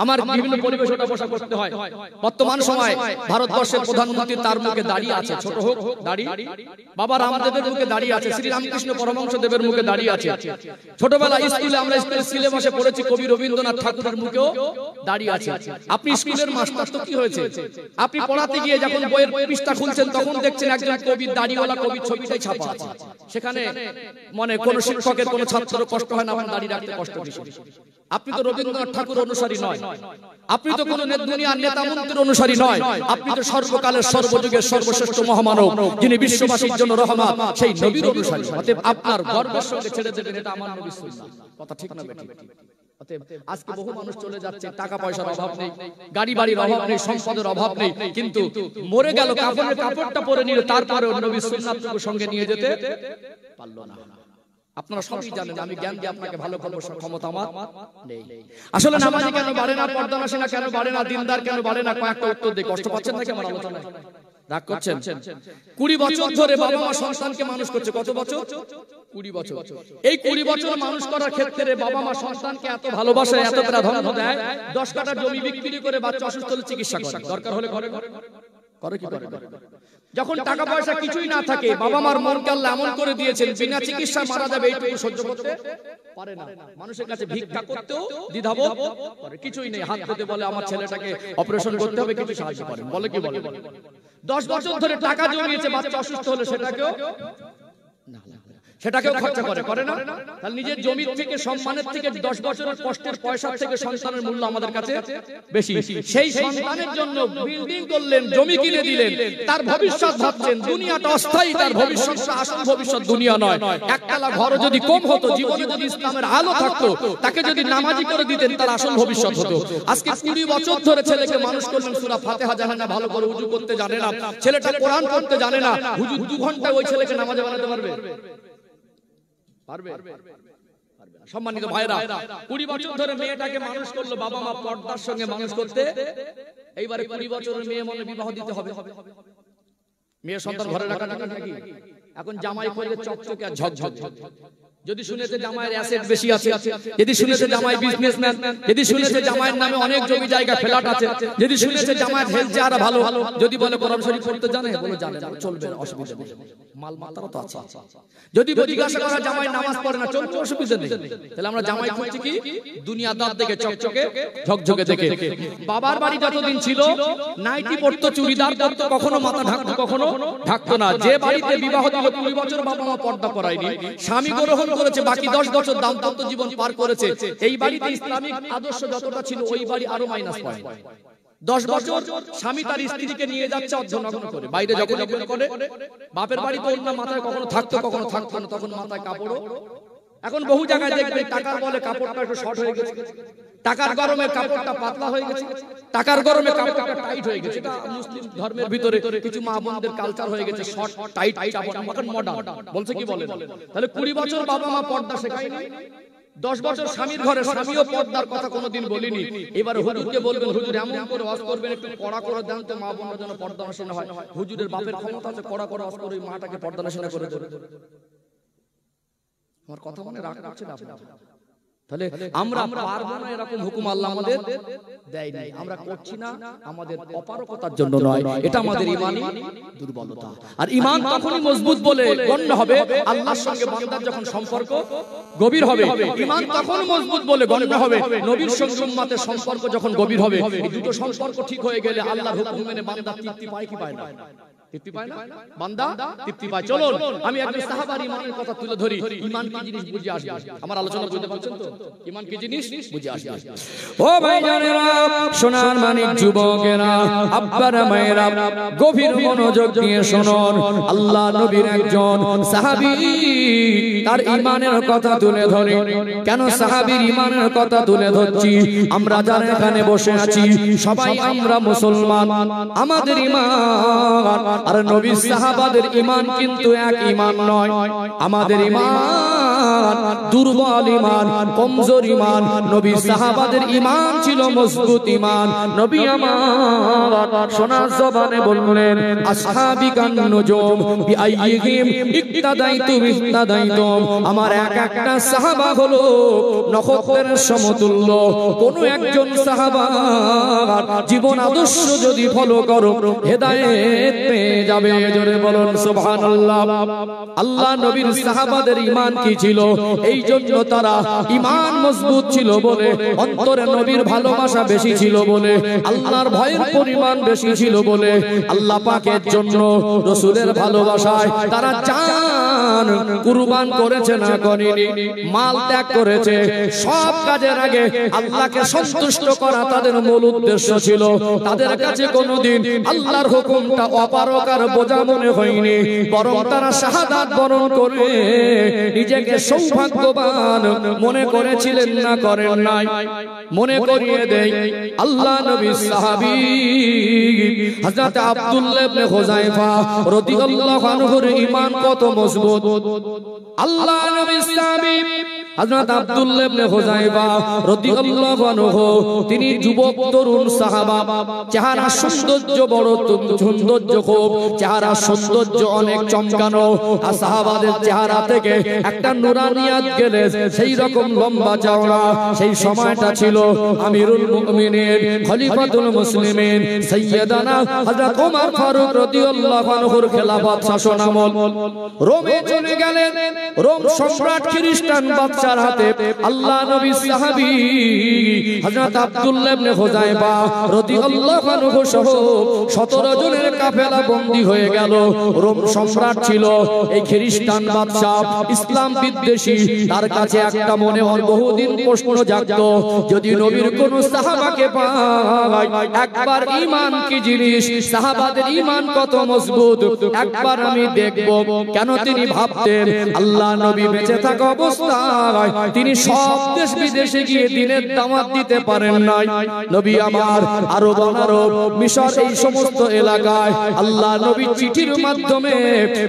আমার বিভিন্ন পরিবেশ ওটা বসা করতে হয়। বর্তমান সময় ভারতবর্ষের প্রধানমন্ত্রী, তার মুখে দাড়ি আছে, ছোট হোক দাড়ি, বাবা রামদেবের মুখে দাড়ি আছে, শ্রী রামকৃষ্ণ পরমহংস দেবের মুখে দাড়ি আছে। ছোটবেলা স্কুলে আমরা স্কুলের সিলেবাসে পড়েছি, কবি রবীন্দ্রনাথ ঠাকুরের মুখেও দাড়ি আছে। আপনি স্কুলের মাস্টার তো কি হয়েছে, আপনি পড়াতে গিয়ে যখন বইয়ের পৃষ্ঠা খুলছেন তখন দেখছেন একজন কবির দাড়িওয়ালা কবির ছবিটাই ছাপা আছে। সেখানে মানে কোন শিক্ষকের কোন ছাত্রের কষ্ট হয় না, আমার দাড়ি রাখতে কষ্ট। আপনি তো রবীন্দ্রনাথ ঠাকুর অনুসারী নয়, আপনি তো কোন দুনিয়ার নেতা মন্ত্রীর অনুসারী নয়, আপনি তো সর্বকালের সর্বযুগের সর্বশ্রেষ্ঠ মহামানব, যিনি বিশ্ববাসীর জন্য রহমত, সেই নবীর অনুসারী। অতএব আপনার গর্বের সঙ্গে ছেড়ে দেবেন, এটা আমার নবীর সুন্নাহ। কথা ঠিক না বেঠিক? অতএব আজকে বহু মানুষ চলে যাচ্ছে, টাকা পয়সার অভাব নেই, গাড়ি বাড়ির অভাব নেই, সম্পদের অভাব নেই, কিন্তু মরে গেল, কাফনের কাপড়টা পরে নিল, তারপরে নবীর সুন্নাহটুকু সঙ্গে নিয়ে যেতে পারলো না। আপনারা সবই জানেন, আমি জ্ঞান দিয়ে আপনাকে ভালো করবার ক্ষমতা আমার নেই। আসলে নামাজি কেন বাড়ে না, পর্দা নাসিনা কেন বাড়ে না, দিনদার কেন বাড়ে না, কয়েকটা উত্তর দিয়ে কষ্ট পাচ্ছেন নাকি আমার আলোচনায়? রাগ করছেন? 20 বছর ধরে বাবা মা সন্তানকে মানুষ করছে। কত বছর? 20 বছর। এই 20 বছর মানুষ করার ক্ষেত্রে বাবা মা সন্তানকে এত ভালোবাসে, এত প্রাধান্য দেয়, 10 কাঠা জমি বিক্রি করে বাচ্চা অসুস্থ হলে চিকিৎসা করে, দরকার হলে ঘরে করে কি করে? যখন টাকা পয়সা কিছুই না থাকে, বাবা মার মনকে আল্লাহ এমন করে দিয়েছেন, বিনা চিকিৎসায় মারা যাবে এইটুকু সহ্য করতে পারে না। মানুষের কাছে ভিক্ষা করতেও দ্বিধাবোধ করে, কিছুই নেই, হাত পেতে বলে আমার ছেলেটাকে অপারেশন করতে হবে, কিছু সাহায্য করেন, বলে কি বলে? 10 বছর ধরে টাকা জমিয়েছে, বাচ্চা অসুস্থ হলে সেটাকেও খরচা করে না? তাহলে নিজের জমির থেকে, সম্মানের থেকে, 10 বছরের কষ্টের পয়সা থেকে সন্তানের মূল্য আমাদের কাছে বেশি। সেই সন্তানের জন্য বিল্ডিং করলেন, জমি কিনে দিলেন, তার ভবিষ্যৎ ভাবছেন। দুনিয়াটা অস্থায়ী, তার ভবিষ্যৎটা আসল ভবিষ্যৎ দুনিয়া নয়। একতলা ঘর যদি কম হতো, জীবনে যদি ইসলামের আলো থাকতো, তাকে যদি নামাজি করে দিতেন, তার আসল ভবিষ্যৎ হতো। আজকে 20 বছর ধরে ছেলেকে মানুষ করলেন, সূরা ফাতিহা জানে না, ভালো করে ওযু করতে জানে না, ছেলেটা কোরআন পড়তে জানে না, হুজুর 2 ঘন্টা ওই ছেলেকে নামাজে বানাতে পারবে? সম্মানিত ভাইরা, 20 বছর ধরে মেয়েটাকে মানুষ করলো বাবা মা, পর্দার সঙ্গে মানুষ করতে। এইবারে 20 বছরের মেয়ে মনে বিবাহ দিতে হবে, মেয়ে সন্তান ঘরে রাখা নাকি? এখন জামাই করবে চকচকে আর ঝকঝক। যদি শুনেছে জামাইয়ের অ্যাসেট বেশি আছে, যদি শুনেছে জামাই বিজনেসম্যান, যদি শুনেছে জামাইয়ের নামে অনেক জমি জায়গা ফ্ল্যাট আছে, যদি শুনেছে জামাইয়ের হেলথ চেহারা ভালো, যদি বলে কোরআন শরীফ পড়তে জানে, বলে জানে, চলবে, অসুবিধা নেই, মাল মাতারও তো আছে। যদি জিজ্ঞাসা করা জামাই নামাজ পড়ে না, চলবে, অসুবিধা নেই। তাহলে আমরা জামাই খুঁজছি কি? দুনিয়াদার দেখে, চকচকে ঝকঝকে দেখে। বাবার বাড়ি যতদিন ছিল নাইটি পড়তো, চুড়িদার পড়তো, কখনো মাথা ঢাকতো, কখনো ঢাকতো না। যে বাড়িতে বিবাহ দিল 20 বছর বাবা মা পর্দা করায়নি, স্বামী গ্রহণ করেছে, বাকি 10 বছর দাম্পত্য জীবন পার করেছে, এই বাড়িতে ইসলামিক আদর্শ যতটা ছিল ওই বাড়ি আরো মাইনাস পয়েন্ট। 10 বছর স্বামী তার স্ত্রীকে নিয়ে যাচ্ছে অর্ধনগ্ন করে, বাইরে যখন করে। বাপের বাড়ি তো অন্য মাথায় কখনো থাকতো, কখনো থাকতো না, তখন মাথায় কাপড়ও। এখন বহু জায়গায় দেখবেন টাকার বলে কাপড়টা একটু শর্ট হয়ে গেছে, টাকার গরমে কাপড়টা পাতলা হয়ে গেছে, টাকার গরমে কাপড়টা টাইট হয়ে গেছে। এটা মুসলিম ধর্মের ভিতরে কিছু মা বোনদের কালচার হয়ে গেছে, শর্ট টাইট কাপড়, এখন মডার্ন বলছে, কি বলে? তাহলে 20 বছর বাবা মা পর্দা শেখায়নি, 10 বছর স্বামীর ঘরে, স্বামীও পর্দার কথা কোনোদিন বলিনি। এবারে হুজুরকে বলবেন, হুজুর এমন করে ওয়াজ করবেন, একটু কড়া করে দেন তো মা বোনরা যেন পর্দা নশীনা হয়। হুজুরের বাপের ক্ষমতা আছে কড়া করে ওয়াজ করে ওই মাটাকে পর্দা নশীনা করে দেবে। আমার কথা মনে রাগ করছেন আপনারা? তাহলে আমরা পারবো না এরকম হুকুম আল্লাহ আমাদের দেয় নাই, আমরা করছি না আমাদের অপারগতার জন্য নয়, এটা আমাদের ঈমানি দুর্বলতা। আর ঈমান তখনই মজবুত বলে গণ্য হবে আল্লাহর সঙ্গে বান্দার যখন সম্পর্ক গভীর হবে। ঈমান তখন মজবুত বলে গণ্য হবে নবীর সঙ্গে উম্মতের সম্পর্ক যখন গভীর হবে। এই দুটো সম্পর্ক ঠিক হয়ে গেলে আল্লাহর হুকুম মেনে বান্দা তৃপ্তি পায় কি পায় না? তৃপ্তি পায় না? বান্দা তৃপ্তি পায়। চলুন আমি একজন সাহাবার ঈমানের কথা তুলে ধরি। ঈমান কি জিনিস বুঝে আসবে। আমার আলোচনা বুঝতে পারছেন তো? ঈমান কি জিনিস বুঝে আসবে। ও ভাইজানেরা, সোনার মানিক যুবকেরা, আব্বারা মায়েরা, গভীর মনোযোগ দিয়ে শুনুন। আল্লাহ নবীর একজন সাহাবী তার ঈমানের কথা তুলে ধরে। কেন সাহাবীর ঈমানের কথা তুলে ধরছি? আমরা যারা এখানে বসে আছি সবাই আমরা মুসলমান, আমাদের ঈমান আর নবী সাহাবাদের ঈমান কিন্তু এক ঈমান নয়। আমাদের ঈমান দুর্বল ঈমান, কমজোর ঈমান। নবী সাহাবাদের ঈমান ছিল মজবুত ঈমান। নবী আমার সোনার জবানে বললেন, আসহাবি কান নুজুম বিআইয়িহিম ইক্তাদাইতুম ইক্তাদাইতুম। আমার এক একটা সাহাবা হলো নক্ষত্রের সমতুল্য। কোন একজন সাহাবার জীবন আদর্শ যদি ফলো করো হেদায়েত পেয়ে যাবে। জোরে বলুন সুবহানাল্লাহ। আল্লাহ নবীর সাহাবাদের ঈমান কি ছিল? এই জন্য তারা ঈমান মজবুত ছিল বলে, অন্তরে নবীর ভালোবাসা বেশি ছিল বলে, আল্লাহর ভয়ের পরিমাণ বেশি ছিল বলে, আল্লাহ পাকের জন্য রাসূলের ভালোবাসায় তারা জান কুরবান করেছে না করেনি? মাল ত্যাগ করেছে। সব কাজের আগে আল্লাহকে সন্তুষ্ট করা তাদের মূল উদ্দেশ্য ছিল। তাদের কাছে কোনোদিন আল্লাহর হুকুমটা অপারকার বোঝা মনে হয়নি, বরং তারা শাহাদাত বরণ করে নিজেকে সৌভাগ্যবান মনে করেছিলেন না করেন নাই? মনে করিয়ে দেই আল্লাহ নবী সাহাবী হযরত আব্দুল্লাহ ইবনে হুযায়ফা রাদিয়াল্লাহু আনহুর ঈমান কত মজবুত। আল্লাহ নবী সাহাবী হযরত আব্দুল্লাহ ইবনে হুযায়ফা রাদিয়াল্লাহু আনহু তিনি যুবক তরুণ সাহাবা, চেহারা সৌন্দর্য বড় সৌন্দর্য খুব, চেহারা সৌন্দর্য অনেক চমকানো। আর সাহাবাদের চেহারা থেকে একটা নুরানিয়াত গেলে সেই রকম লম্বা চওড়া। সেই সময়টা ছিল আমিরুল মুমিনিন খলিফাতুল মুসলিমিন সাইয়্যিদানা হযরত ওমর ফারুক রাদিয়াল্লাহু আনহুর খেলাফত শাসনামল। রোমে চলে গেলেন। রোম সম্রাট খ্রিস্টান বাদশার হাতে আল্লাহ নবী সাহাবী হযরত আব্দুল্লাহ ইবনে হুযায়ফা রাদিয়াল্লাহু আনহু সহ 17 জনের কাফেলা বন্দী হয়ে গেল। রোম সম্রাট ছিল এই খ্রিস্টান বাদশা, ইসলাম বিদ্বেষী। তার কাছে একটা মনে বহুদিন প্রশ্ন জাগতো, যদি নবীর কোন সাহাবাকে পাই, একবার ঈমান কি জিনিস, সাহাবাদের ঈমান কত মজবুত, একবার আমি দেখব। কেন তিনি ভাবতেন আল্লাহ নবী বেঁচে থাকা অবস্থায় তিনি সব দেশ বিদেশে গিয়ে দ্বীনের দাওয়াত দিতে পারেন নাই। নবী আমার আরব অনারব মিশর এই সমস্ত এলাকায় আল্লাহ নবী চিঠির মাধ্যমে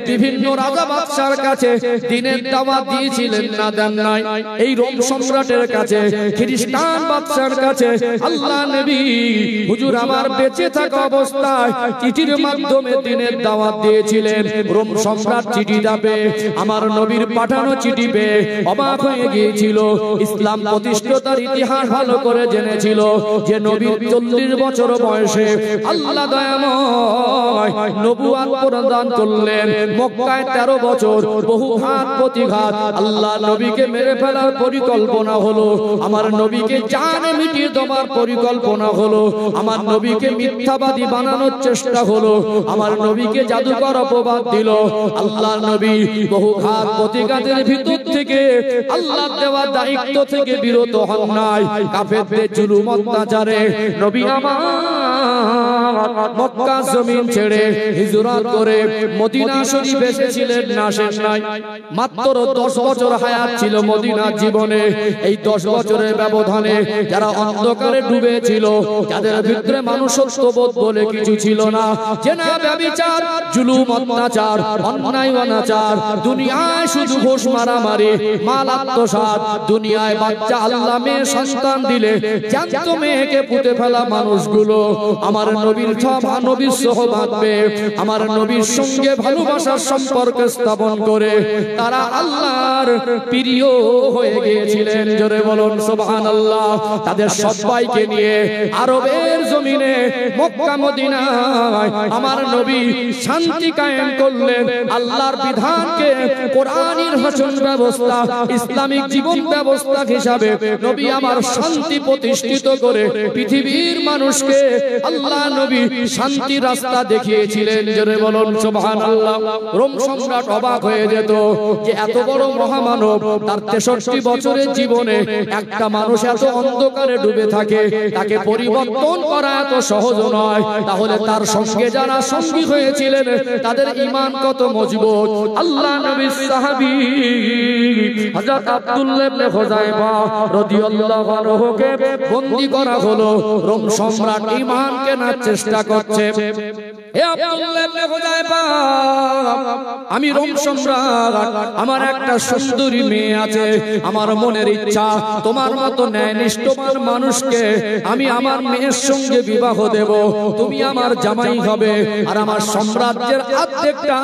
বিভিন্ন রাজা বাদশার কাছে দ্বীনের দাওয়াত দিয়েছিলেন না দেন নাই? এই রোম সম্রাটের কাছে, খ্রিস্টান বাদশার কাছে আল্লাহ নবী হুজুর আমার বেঁচে থাকা অবস্থায় চিঠির মাধ্যমে দ্বীনের দাওয়াত দিয়েছিলেন। রোম সম্রাট চিঠি যাবে আমার নবীর পাঠানো চিঠি পেয়ে অবাক হয়ে গিয়েছিল। ইসলাম প্রতিষ্ঠাতার ইতিহাস ভালো করে জেনেছিল যে নবীর 40 বছর বয়সে আল্লাহ দয়াময় নবুয়ত প্রদান করলেন। মক্কায় 13 বছর বহু ঘাত প্রতিঘাত, আল্লাহ নবীকে মেরে ফেলার পরিকল্পনা হলো, আমার নবীকে জানে মিটিয়ে দেওয়ার পরিকল্পনা হলো, আমার নবীকে মিথ্যাবাদী বানানোর চেষ্টা হলো, আমার নবীকে জাদুকর অপবাদ দিল। আল্লাহ নবী বহু ঘাত প্রতিঘাতের ভিতর থেকে আল্লাহ দেওয়া দায়িত্ব থেকে বিরত হন নাই। কাফেরদের জুলুম অত্যাচারে নবী আমার মক্কা জমিন ছেড়ে হিজরত করে মদিনা শরীফ এসেছিলেন না শেষ নাই। মাত্র 10 বছর হায়াত ছিল মদিনার জীবনে। এই 10 বছরের ব্যবধানে যারা অন্ধকারে ডুবে ছিল, যাদের ভিতরে মানুষত্ববোধ বলে কিছু ছিল না, জেনা ব্যভিচার জুলুম অত্যাচার অন্যায় অনাচার, দুনিয়ায় শুধু ঘুষ মারামারি মাল আত্মসাৎ, দুনিয়ায় বাচ্চা আল্লাহ মেয়ে সন্তান দিলে জ্যান্ত মেয়েকে পুঁতে ফেলা মানুষগুলো আমার নবীর নবীর সোহবত পেয়ে আমার নবীর সঙ্গে ভালোবাসার সম্পর্ক স্থাপন করে তারা আল্লাহর প্রিয় হয়ে গিয়েছিলেন। জোরে বলুন সুবহানাল্লাহ। তাদের সবাইকে নিয়ে আরবের জমিনে মক্কা মদিনায় আমার নবী শান্তি কায়েম করলেন। আল্লাহর বিধানকে কোরআনের শাসন ব্যবস্থা ইসলামিক জীবন ব্যবস্থা হিসাবে নবী আমার শান্তি প্রতিষ্ঠিত করে পৃথিবীর মানুষকে আল্লাহ নবী শান্তি রাস্তা দেখিয়েছিলেন। জোরে বলুন সুবহানাল্লাহ। রোম সম্রাট অবাক হয়ে যেত যে এত বড় মহামানব তার 63 বছরের জীবনে একটা মানুষ এত অন্ধকারে ডুবে থাকে, তাকে পরিবর্তন করা এত সহজ নয়। তাহলে তার সঙ্গে যারা সঙ্গী হয়েছিলেন তাদের ঈমান কত মজবুত। আল্লাহ নবীর সাহাবী হযরত আব্দুল্লাহ ইবনে হুযায়ফা রাদিয়াল্লাহু আনহুকে বন্দী করা হলো। রোম সম্রাট ঈমান কেনার চেষ্টা করছে। হে আব্দুল্লাহ ইবনে হুযায়ফা, আমি রোম সম্রাট, আমার একটা সুন্দরী মেয়ে আছে, আমার মনের ইচ্ছা তোমার মতো ন্যায়নিষ্ঠবান মানুষকে আমি আমার মেয়ের সঙ্গে বিবাহ দেব, তুমি আমার জামাই হবে, আর আমার সাম্রাজ্যের অর্ধেকটা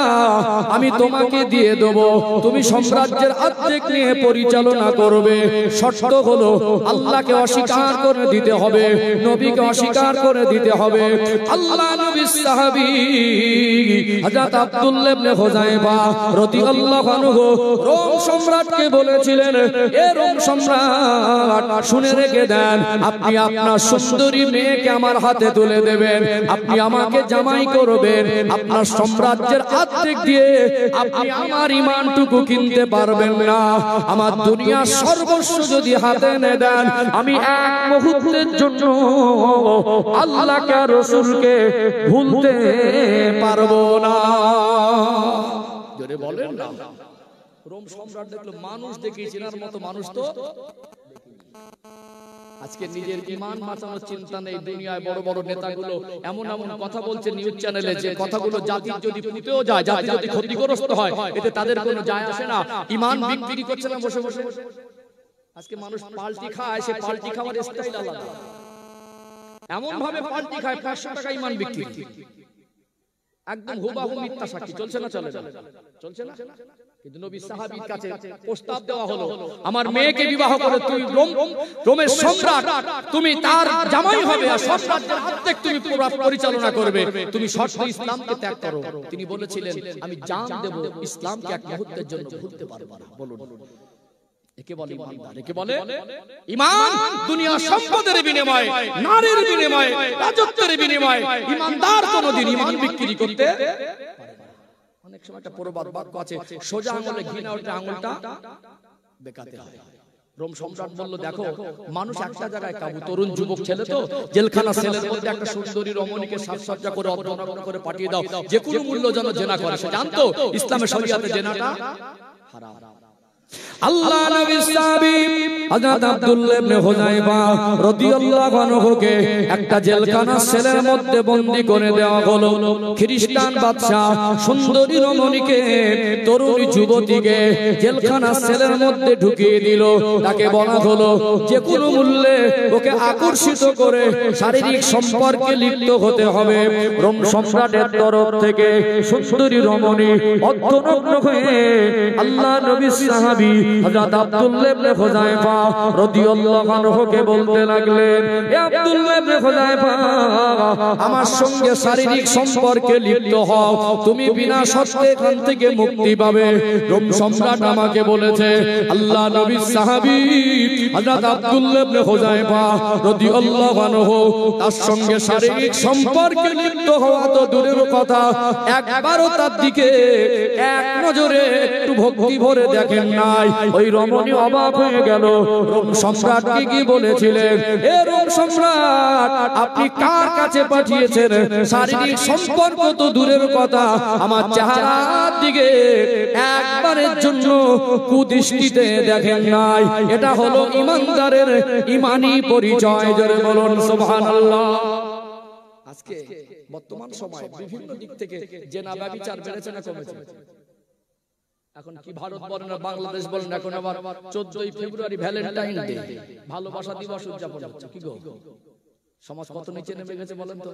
আমি তোমাকে দিয়ে দেব, তুমি সাম্রাজ্যের অর্ধেক নিয়ে পরিচালনা করবে। শর্ত হলো আল্লাহকে অস্বীকার করে দিতে হবে, নবীকে অস্বীকার করে দিতে হবে। আল্লাহ নবীর সাহাবী হযরত আব্দুল্লাহ ইবনে হুযায়ফা রাদিয়াল্লাহু আনহু রোম সম্রাটকে বলেছিলেন, এ রোম সম্রাট শুনে রেখে দেন, আপনি আপনার সুন্দরী মেয়েকে আমার হাতে তুলে দেবেন, আপনি আমাকে জামাই করবেন, আপনার সাম্রাজ্যের অর্ধেক দিয়ে আপনি আমার ঈমানটুকু কিনতে পারবেন না। আমার দুনিয়ার সর্বস্ব যদি হাতে এনে দেন, আমি এক মুহূর্তের জন্য আল্লাহকে আর রাসূলকে ভুলতে পারবো না। জোরে বলেন না। রোম সম্রাট দেখলো মানুষ দেখে চেনার মতো মানুষ তো আজকে নিজের ঈমান বাঁচানোর চিন্তা নেই। দুনিয়ায় বড় বড় নেতাগুলো এমন এমন কথা বলছে নিউজ চ্যানেলে, যে কথাগুলো জাতির যদি পুঁতেও যায়, জাতি যদি ক্ষতিগ্রস্ত হয়, এতে তাদের কোনো যায় আসে না। ঈমান বিক্রি করছে না বসে বসে। আজকে মানুষ পাল্টি খায়, সে পাল্টি খাওয়ার স্টাইল আলাদা। এমন ভাবে পাল্টি খায় 500 টাকা ঈমান বিক্রি, একদম হুবাহু মিথ্যা সাক্ষী। চলছে না? চলে না? চলছে না? কিন্তু নবী সাহাবীর কাছে প্রস্তাব দেওয়া হলো, আমার মেয়েকে বিবাহ করে তুই রোমের সম্রাট, তুমি তার জামাই হবে, আর সাম্রাজ্যের অর্ধেক তুমি পরিচালনা করবে, তুমি শর্ত ইসলামকে ত্যাগ করো। তিনি বলেছিলেন, আমি জান দেব, ইসলামকে এক মুহূর্তের জন্য ভুলতে পারবো না। বলুন, একে বলে ঈমানদার, একে বলে ঈমান। দুনিয়া সম্পদের বিনিময়ে, নারীর বিনিময়ে, রাজত্বের বিনিময়ে ঈমানদার কোনদিন ঈমান বিক্রি করতে পারে না। অনেক সময় একটা প্রবাদ বাক্য আছে, সোজা আঙুলে ঘি না উঠলে আঙুলটা বেকাতে হয়। রোম সম্রাট বলল, দেখো মানুষ একটা জায়গায় কাবু, তরুণ যুবক ছেলে তো, জেলখানা সেলের মধ্যে একটা সুন্দরী রমণীকে সাজসজ্জা করে অর্ধনগ্ন করে পাঠিয়ে দাও, যে কোনো মূল্য যেন জেনা করে। সে জানতো ইসলামের শরিয়াতে জেনাটা হারাম। আল্লাহ নবী সাহাবী হযরত আব্দুল্লাহ ইবনে হুযায়ফা রাদিয়াল্লাহু আনহুকে একটা জেলখানার সেলের মধ্যে বন্দী করে দেওয়া হলো। খ্রিস্টান বাদশা সুন্দরী রমণীকে, তরুণ যুবতীকে জেলখানার সেলের মধ্যে ঢুকিয়ে দিল। তাকে বলা হলো যে কোনো মূল্যে ওকে আকর্ষিত করে শারীরিক সম্পর্কে লিপ্ত হতে হবে। রোম সম্রাটের তরফ থেকে সুন্দরী রমণী অর্ধনগ্ন হয়ে আল্লাহ নবী সাহাবী হযরত আব্দুল্লাহ ইবনে হুযায়ফা রাদিয়াল্লাহু আনহুকে বলতে লাগলেন, হে আব্দুল্লাহ ইবনে হুযায়ফা, আমার সঙ্গে শারীরিক সম্পর্কে লিপ্ত হও, তুমি বিনা শর্তে এখান থেকে মুক্তি পাবে। রোম সম্রাট আমাকে বলেছে, আল্লাহ নবীর সাহাবী হযরত আব্দুল্লাহ ইবনে হুযায়ফা রাদিয়াল্লাহু আনহু তার সঙ্গে শারীরিক সম্পর্কে লিপ্ত হওয়া তো দূরের কথা, একবারও তার দিকে এক নজরে একটু ভক্তি ভরে দেখেন না। নাই। ওই রমণী অবাক হয়ে গেল, রোম সম্রাটকে কি বলেছিলেন, এ রোম সম্রাট আপনি কার কাছে পাঠিয়েছেন? শারীরিক সম্পর্ক তো দূরের কথা, আমার চেহারার দিকে একবারের জন্য কুদৃষ্টিতে দেখেন নাই। এটা হলো ইমানদারের ইমানি পরিচয়। জোরে বলুন সুবহানাল্লাহ। আজকে বর্তমান সময় বিভিন্ন দিক থেকে জেনা ব্যভিচার বেড়েছে না কমেছে? এখন কি ভারত বলেন না বাংলাদেশ বলেন, এখন আবার 14ই ফেব্রুয়ারি ভ্যালেন্টাইন ডে, ভালোবাসা দিবস উদযাপন হচ্ছে। কি গো, সমাজ কত নিচে নেমে গেছে বলেন তো?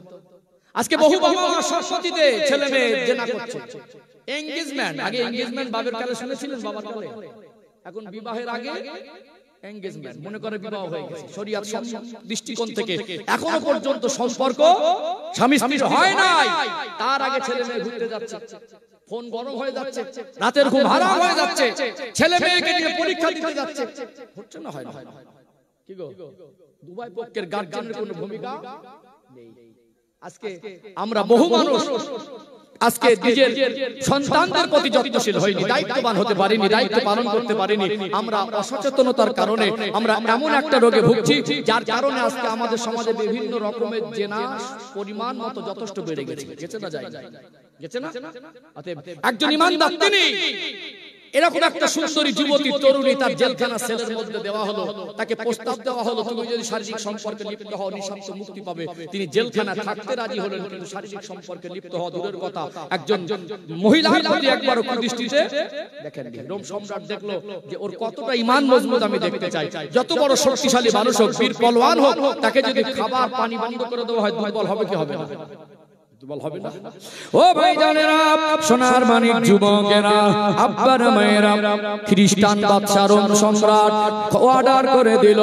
আজকে বহু বাবা সম্পত্তিতে ছেলে মেয়ে জেনা করছে। এনগেজমেন্ট, আগে এনগেজমেন্ট বাবার কাছে শুনেছিলেন, বাবার কাছে। এখন বিবাহের আগে এনগেজমেন্ট মনে করে বিবাহ হয়ে গেছে। শরীয়ত দৃষ্টিকোণ থেকে এখনো পর্যন্ত সম্পর্ক স্বামী স্ত্রীর হয় নাই, তার আগে ছেলে মেয়ে ঘুরতে যাচ্ছে, ফোন গরম হয়ে যাচ্ছে, রাতের ঘুম হারাম হয়ে যাচ্ছে, ছেলে মেয়েকে নিয়ে পরীক্ষা দিতে যাচ্ছে। হচ্ছে না, হয় না? কি গো, দুবাই পক্ষের গার্জিয়ানের কোনো ভূমিকা নেই। আজকে আমরা বহু মানুষ আজকে নিজের সন্তানদের প্রতি যত্নশীল হইনি, দায়িত্ববান হতে পারিনি, দায়িত্ব পালন করতে পারিনি। আমরা অসচেতনতার কারণে আমরা এমন একটা রোগে ভুগছি, যার কারণে আজকে আমাদের সমাজে বিভিন্ন রকমের জেনা পরিমাণ মতো যথেষ্ট বেড়ে গেছে। গেছে না, যায় গেছে না? একজন ইমানদার তিনি এরকম একটা সুন্দরী যুবতী তরুণী তার জেলখানা সেলের মধ্যে দেওয়া হলো, তাকে প্রস্তাব দেওয়া হলো, তুমি যদি শারীরিক সম্পর্কে লিপ্ত হও নিঃশর্ত মুক্তি পাবে। তিনি জেলখানা থাকতে রাজি হলেন, কিন্তু শারীরিক সম্পর্কে লিপ্ত হওয়া দূরের কথা, একজন মহিলার প্রতি একবারও কুদৃষ্টিতে দেখেন। রোম সম্রাট দেখলো যে ওর কতটা ঈমান মজবুত আমি দেখতে চাই। যত বড় শক্তিশালী মানুষ হোক, বীর পলোয়ান হোক, তাকে যদি খাবার পানি বন্ধ করে দেওয়া হয়, দুর্বল হবে কি হবে না? ও ভাই জানেরা, সোনার মানিক যুবকেরা, আব্বার মায়েরা, খ্রিস্টান বাদশা রোম সম্রাট অর্ডার করে দিল,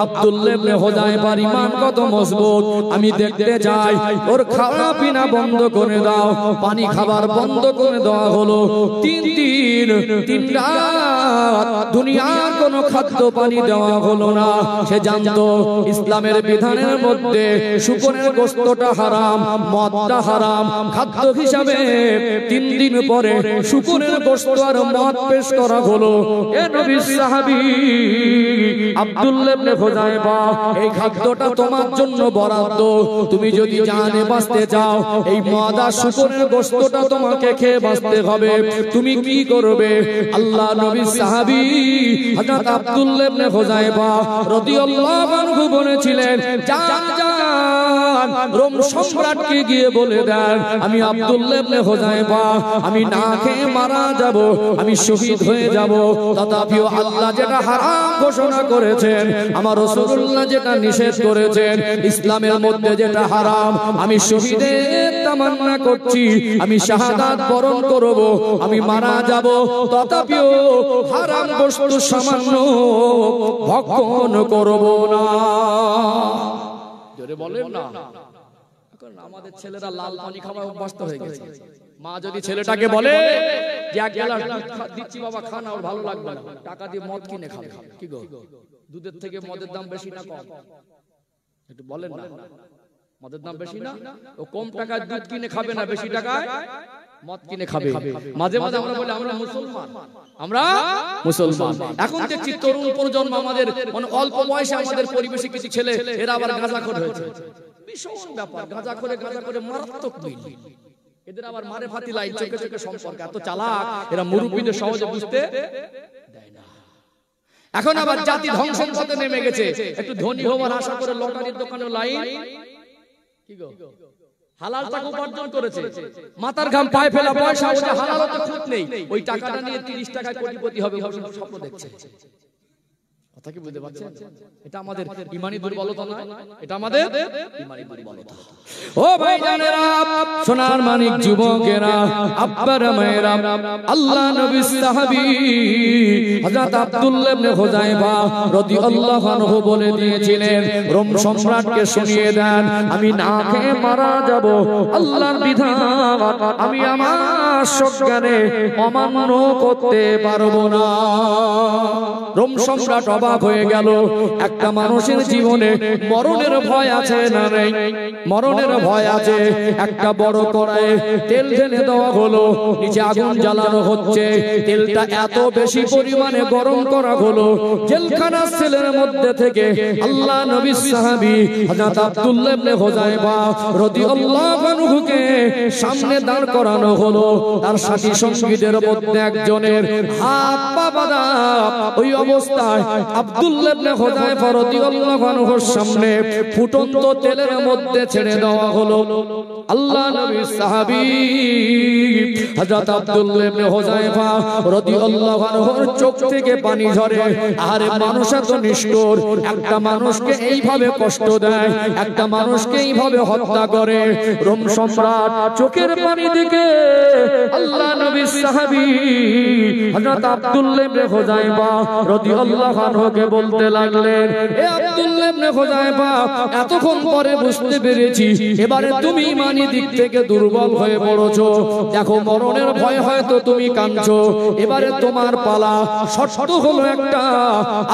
আব্দুল্লাহ ইবনে হুযায়ফার ঈমান কত মজবুত আমি দেখতে চাই, ওর খাওয়া পিনা বন্ধ করে দাও, পানি খাবার বন্ধ করে দেওয়া হলো। 3 রাত দুনিয়ার কোনো খাদ্য পানি দেওয়া হলো না। সে জানতো ইসলামের বিধানের মধ্যে শুকরের গোশতটা হারাম, মদটা হারাম। খাদ্য হিসাবে 3 দিন পরে শুকরের গোশত আর মদ পেশ করা হলো। এ নবীর সাহাবী আব্দুল্লাহ ইবনে হুযায়ফা, এই খাদ্যটা তোমার জন্য বরাদ্দ। তুমি যদি জানে বাঁচতে চাও, এই মদ আর শুকরের গোশতটা তোমাকে খেয়ে বাঁচতে হবে। তুমি কি করবে? আল্লাহ নবীর সাহাবী হযরত আব্দুল্লাহ ইবনে হুযায়ফা রাদিয়াল্লাহু আনহু বলেছিলেন, যান যান রোম সম্রাটকে গিয়ে বলে দেন, আমি আব্দুল্লাহ ইবনে হুযায়ফা আমি না খেয়ে মারা যাব, আমি শহীদ হয়ে যাব। তথাপিও আল্লাহ যেটা হারাম ঘোষণা করেছেন, আমার রাসূলুল্লাহ যেটা নিষেধ করেছেন, ইসলামের মধ্যে যেটা হারাম, আমি শহীদের তামান্না করছি, আমি শাহাদাত বরণ করব, আমি মারা যাব। তথাপিও হারাম বস্তু সামান্য ভক্ষণ করব না। জোরে বলেন না। আমাদের ছেলেরা লাল পানি খাওয়া অভ্যস্ত হয়ে গেছে। মা যদি ছেলেটাকে বলে যে এক গ্লাস দুধ দিচ্ছি বাবা খা না, ওর ভালো লাগবে না, টাকা দিয়ে মদ কিনে খাবে। কি গো, দুধের থেকে মদের দাম বেশি না কম? একটু বলেন না। মদের দাম বেশি না? ও কম টাকায় দুধ কিনে খাবে না, বেশি টাকায় মদ কিনে খাবে। মাঝে মাঝে আমরা বলি আমরা মুসলমান, আমরা মুসলমান। এখন দেখছি তরুণ প্রজন্ম আমাদের মানে অল্প বয়সে আমাদের পরিবেশে কিছু ছেলে এরা আবার গাঁজাখোর হয়েছে। ভীষণ ব্যাপার, গাঁজা করে মারাত্মক মিল। এদের আবার মারে ফাতি লাইন, চোখে চোখে সম্পর্ক, এত চালাক এরা, মুরব্বীদের সহজে বুঝতে দেয় না। এখন আবার জাতি ধ্বংসের পথে নেমে গেছে। একটু ধনী হওয়ার আশা করে লটারির দোকানে লাইন, কি গো, হালাল টাকা উপার্জন করেছে, মাথার ঘাম পায়ে ফেলা পয়সা, ওটা হালাল হতে খুঁত নেই, ওই টাকাটা নিয়ে 30 টাকায় কোটিপতি হবে স্বপ্ন দেখছে। কথা কি বুঝতে পারছেন? এটা আমাদের ঈমানি দুর্বলতা না, এটা আমাদের ঈমানি দুর্বলতা। ও ভাই জানেরা, সোনার মানিক যুবকেরা, আব্বারা মায়েরা, আল্লাহ নবীর সাহাবী হযরত আব্দুল্লাহ ইবনে হুযায়ফা রাদিয়াল্লাহু আনহু বলে দিয়েছিলেন, রোম সম্রাটকে শুনিয়ে দেন, আমি না খেয়ে মারা যাব, আল্লাহর বিধান আমি আমার সজ্ঞানে অমান্য করতে পারবো না। রোম সম্রাট অবাক হয়ে গেল, একটা মানুষের জীবনে মরণের ভয় আছে না নেই? মরণের ভয় আছে। একটা বড় কড়াইয়ে তেল ঢেলে দেওয়া হলো, নিচে আগুন জ্বালানো হচ্ছে, তেলটা এত বেশি পরিমাণে গরম করা হলো, জেলখানার সেলের মধ্যে থেকে আল্লাহ নবীর সাহাবী হযরত আব্দুল্লাহ ইবনে হুযায়ফা রাদিয়াল্লাহু আনহুকে সামনে দাঁড় করানো হলো। তার সাথী সঙ্গীদের মধ্যে একজনের হাত পা বাঁধা, ওই অবস্থায় আব্দুল্লাহ ইবনে হুযায়ফা রাদিয়াল্লাহু আনহুর সামনে ফুটন্ত তেলের মধ্যে ছেড়ে দেওয়া হলো। আল্লাহ নবীর সাহাবী হযরত আব্দুল্লাহ ইবনে হুযায়ফা রাদিয়াল্লাহু আনহুর চোখ থেকে পানি ঝরে। আরে মানুষ এত নিষ্ঠুর, একটা মানুষকে এইভাবে কষ্ট দেয়, একটা মানুষকে এইভাবে হত্যা করে। রোম সম্রাট চোখের পানি দেখে আল্লাহ নবীর সাহাবী হযরত আব্দুল্লাহ ইবনে হুযায়ফা রাদিয়াল্লাহু আনহুকে বলতে লাগলেন, এ আব্দুল্লাহ ইবনে হুযায়ফা, এতক্ষণ পরে বুঝতে পেরেছি এবারে তুমি ইমানি দিক থেকে দুর্বল হয়ে পড়েছো। দেখো মরণের ভয় হয়তো তুমি কাঁদছো, এবারে তোমার পালা। শর্ত হলো একটা,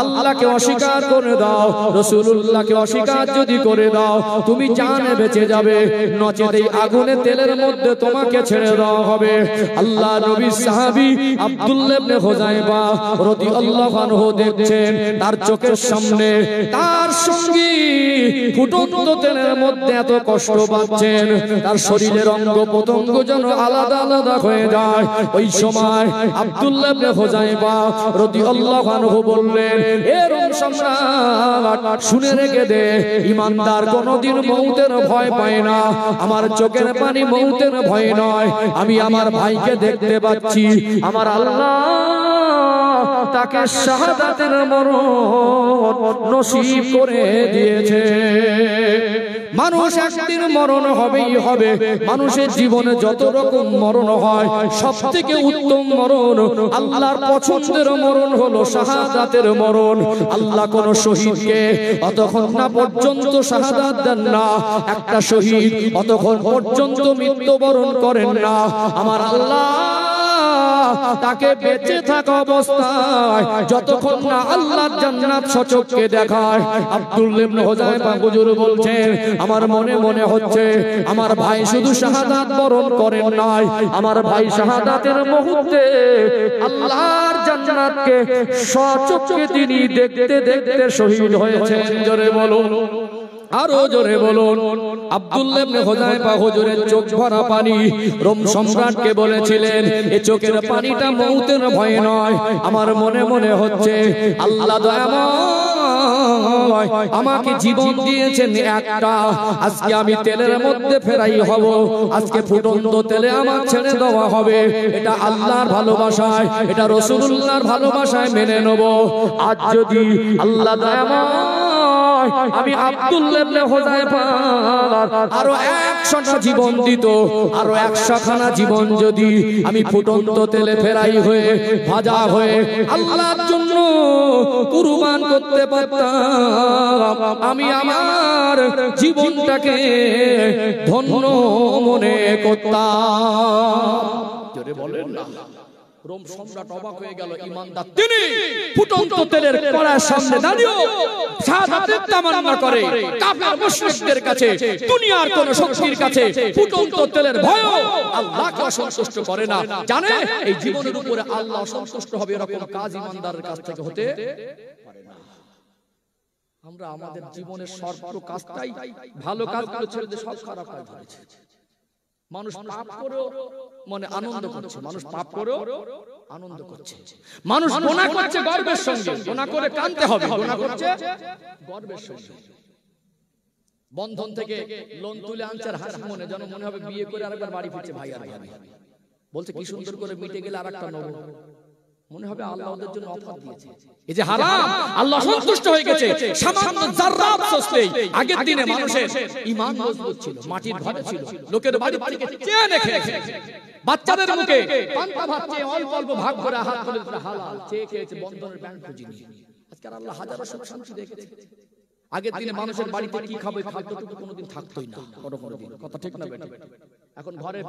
আল্লাহকে অস্বীকার করে দাও, রাসূলুল্লাহকে অস্বীকার যদি করে দাও তুমি জানে বেঁচে যাবে, নচেত এই আগুনে তেলের মধ্যে তোমাকে ছেড়ে দেওয়া হবে। আল্লাহ নবীর সাহাবী আব্দুল্লাহ ইবনে হুযায়ফা রাদিয়াল্লাহু আনহু দেখছেন তার চোখের সামনে তার সঙ্গী ফুটন্ত তেলের মধ্যে এত কষ্ট পাচ্ছেন, তার শরীরের অঙ্গ প্রত্যঙ্গ যেন আলাদা আলাদা হয়ে যায়। ওই সময় আব্দুল্লাহ ইবনে হুযায়ফা রাদিয়াল্লাহু আনহু বললেন, এ রোম সম্রাট, শুনে রেখে দে, ঈমানদার কোনদিন মউতের ভয় পায় না। আমার চোখের পানি মউতের ভয় নয়, আমি আমার ভাইকে দেখতে পাচ্ছি, আমার আল্লাহ তাকে শাহাদাতের মরণ নসিব করে দিয়েছে। মানুষ একদিন মরণ হবেই হবে। মানুষের জীবনে যত রকম মরণ হয়, সবথেকে উত্তম মরণ, আল্লাহর পছন্দের মরণ হলো শাহাদাতের মরণ। আল্লাহ কোন শহীদকে অতক্ষণ না পর্যন্ত শাহাদাত দেন না, একটা শহীদ অতক্ষণ পর্যন্ত মৃত্যুবরণ করেন না। আমার আল্লাহ তাকে বেঁচে থাকা অবস্থায় যতক্ষণ না আল্লাহর জান্নাত সচক্ষে দেখায়। আব্দুল্লাহ ইবনে হুযায়ফা হুজুর বলছেন, আমার মনে মনে হচ্ছে আমার ভাই শুধু শাহাদাত বরণ করেন নাই, আমার ভাই শাহাদাতের মুহূর্তে আল্লাহর জান্নাতকে সচক্ষে তিনি দেখতে দেখতে শহীদ হয়েছেন। জোরে বলুন, আরো জোরে বলুন। আব্দুল্লাহ ইবনে হুযায়ফা হুজুরের চোখ ভরা পানি। রোম সম্রাটকে বলেছিলেন, এই চোখের পানিটা মউতের ভয় নয়, আমার মনে মনে হচ্ছে আল্লাহ দয়াময় আমাকে জীবন দিয়েছেন একটা, আজকে আমি তেলের মধ্যে ফেরাই হব, আজকে ফুটন্ত তেলে আমার ছেড়ে দেওয়া হবে। এটা আল্লাহর ভালোবাসায়, এটা রাসূলুল্লাহর ভালোবাসায় মেনে নেব। আজ যদি আল্লাহ দয়াময় আমি আব্দুল্লাহ ইবনে হুযায়ফা আরো 100টা জীবন দিত, আরো 100খানা জীবন যদি আমি ফুটন্ত তেলে ফেরাই হয়ে ভাজা হয়ে আল্লাহর জন্য কুরবান করতে পারতাম, আমি আমার জীবনটাকে ধন্য মনে করতাম। জোরে বলেন না। রোম সম্রাট অবাক হয়ে গেল, ঈমানদার তিনি ফুটন্ত তেলের কড়ার সামনে দাঁড়িয়ে শাহাদাতের তামান্না করে। কাফের মুশরিকদের কাছে, দুনিয়ার কোন শক্তির কাছে ফুটন্ত তেলের ভয় আল্লাহকে অসন্তুষ্ট করে না। জানে এই জীবনের উপরে আল্লাহ অসন্তুষ্ট হবে, এরকম কাজ ঈমানদারের কাছ থেকে হতে পারে না। আমরা আমাদের জীবনের সর্ব কাজটাই, ভালো কাজগুলো ছেড়ে দিয়ে সব খারাপ কাজ ধরেছি। মানুষ পাপ করেও মনে আনন্দ করছে, মানুষ পাপ করেও আনন্দ করছে, মানুষ গুনাহ করছে গর্বের সঙ্গে, গুনাহ করে কাঁদতে হবে, গুনাহ করছে গর্বের সঙ্গে। বন্ধন থেকে লোন তুলে আনছে আর হাসি মনে, যেন মনে হবে বিয়ে করে আরেকবার বাড়ি ফিরছে ভাই আর ভাই। বলছে কি সুন্দর করে মিটে গেলে আরেকটা নেব, মনে হবে আল্লাহ ওদের জন্য অফার দিয়েছে। এই যে হারাম, আল্লাহ সন্তুষ্ট হয়ে গেছে। সামান্য যারা আফসোস নেই। আগের দিনে মানুষের ঈমান মজবুত ছিল, মাটির ঘরে ছিল, লোকের বাড়ি থেকে চেয়ে খেয়েছে, বাচ্চাদের মুখে পান্তা ভাত চেয়ে অল্প অল্প ভাগ করে হাত তুলে হালাল চেয়ে খেয়েছে, বন্ধনের ব্যাংক খুঁজে নিয়ে। আজকে আল্লাহ হাজারো সুখ শান্তি দেখেছে। আগের দিনে মানুষের বাড়িতে কি খাবে খাদ্যটুকু কোনোদিন থাকতোই না, কোনোদিন। কথা ঠিক না বেটা? এখন ঘরে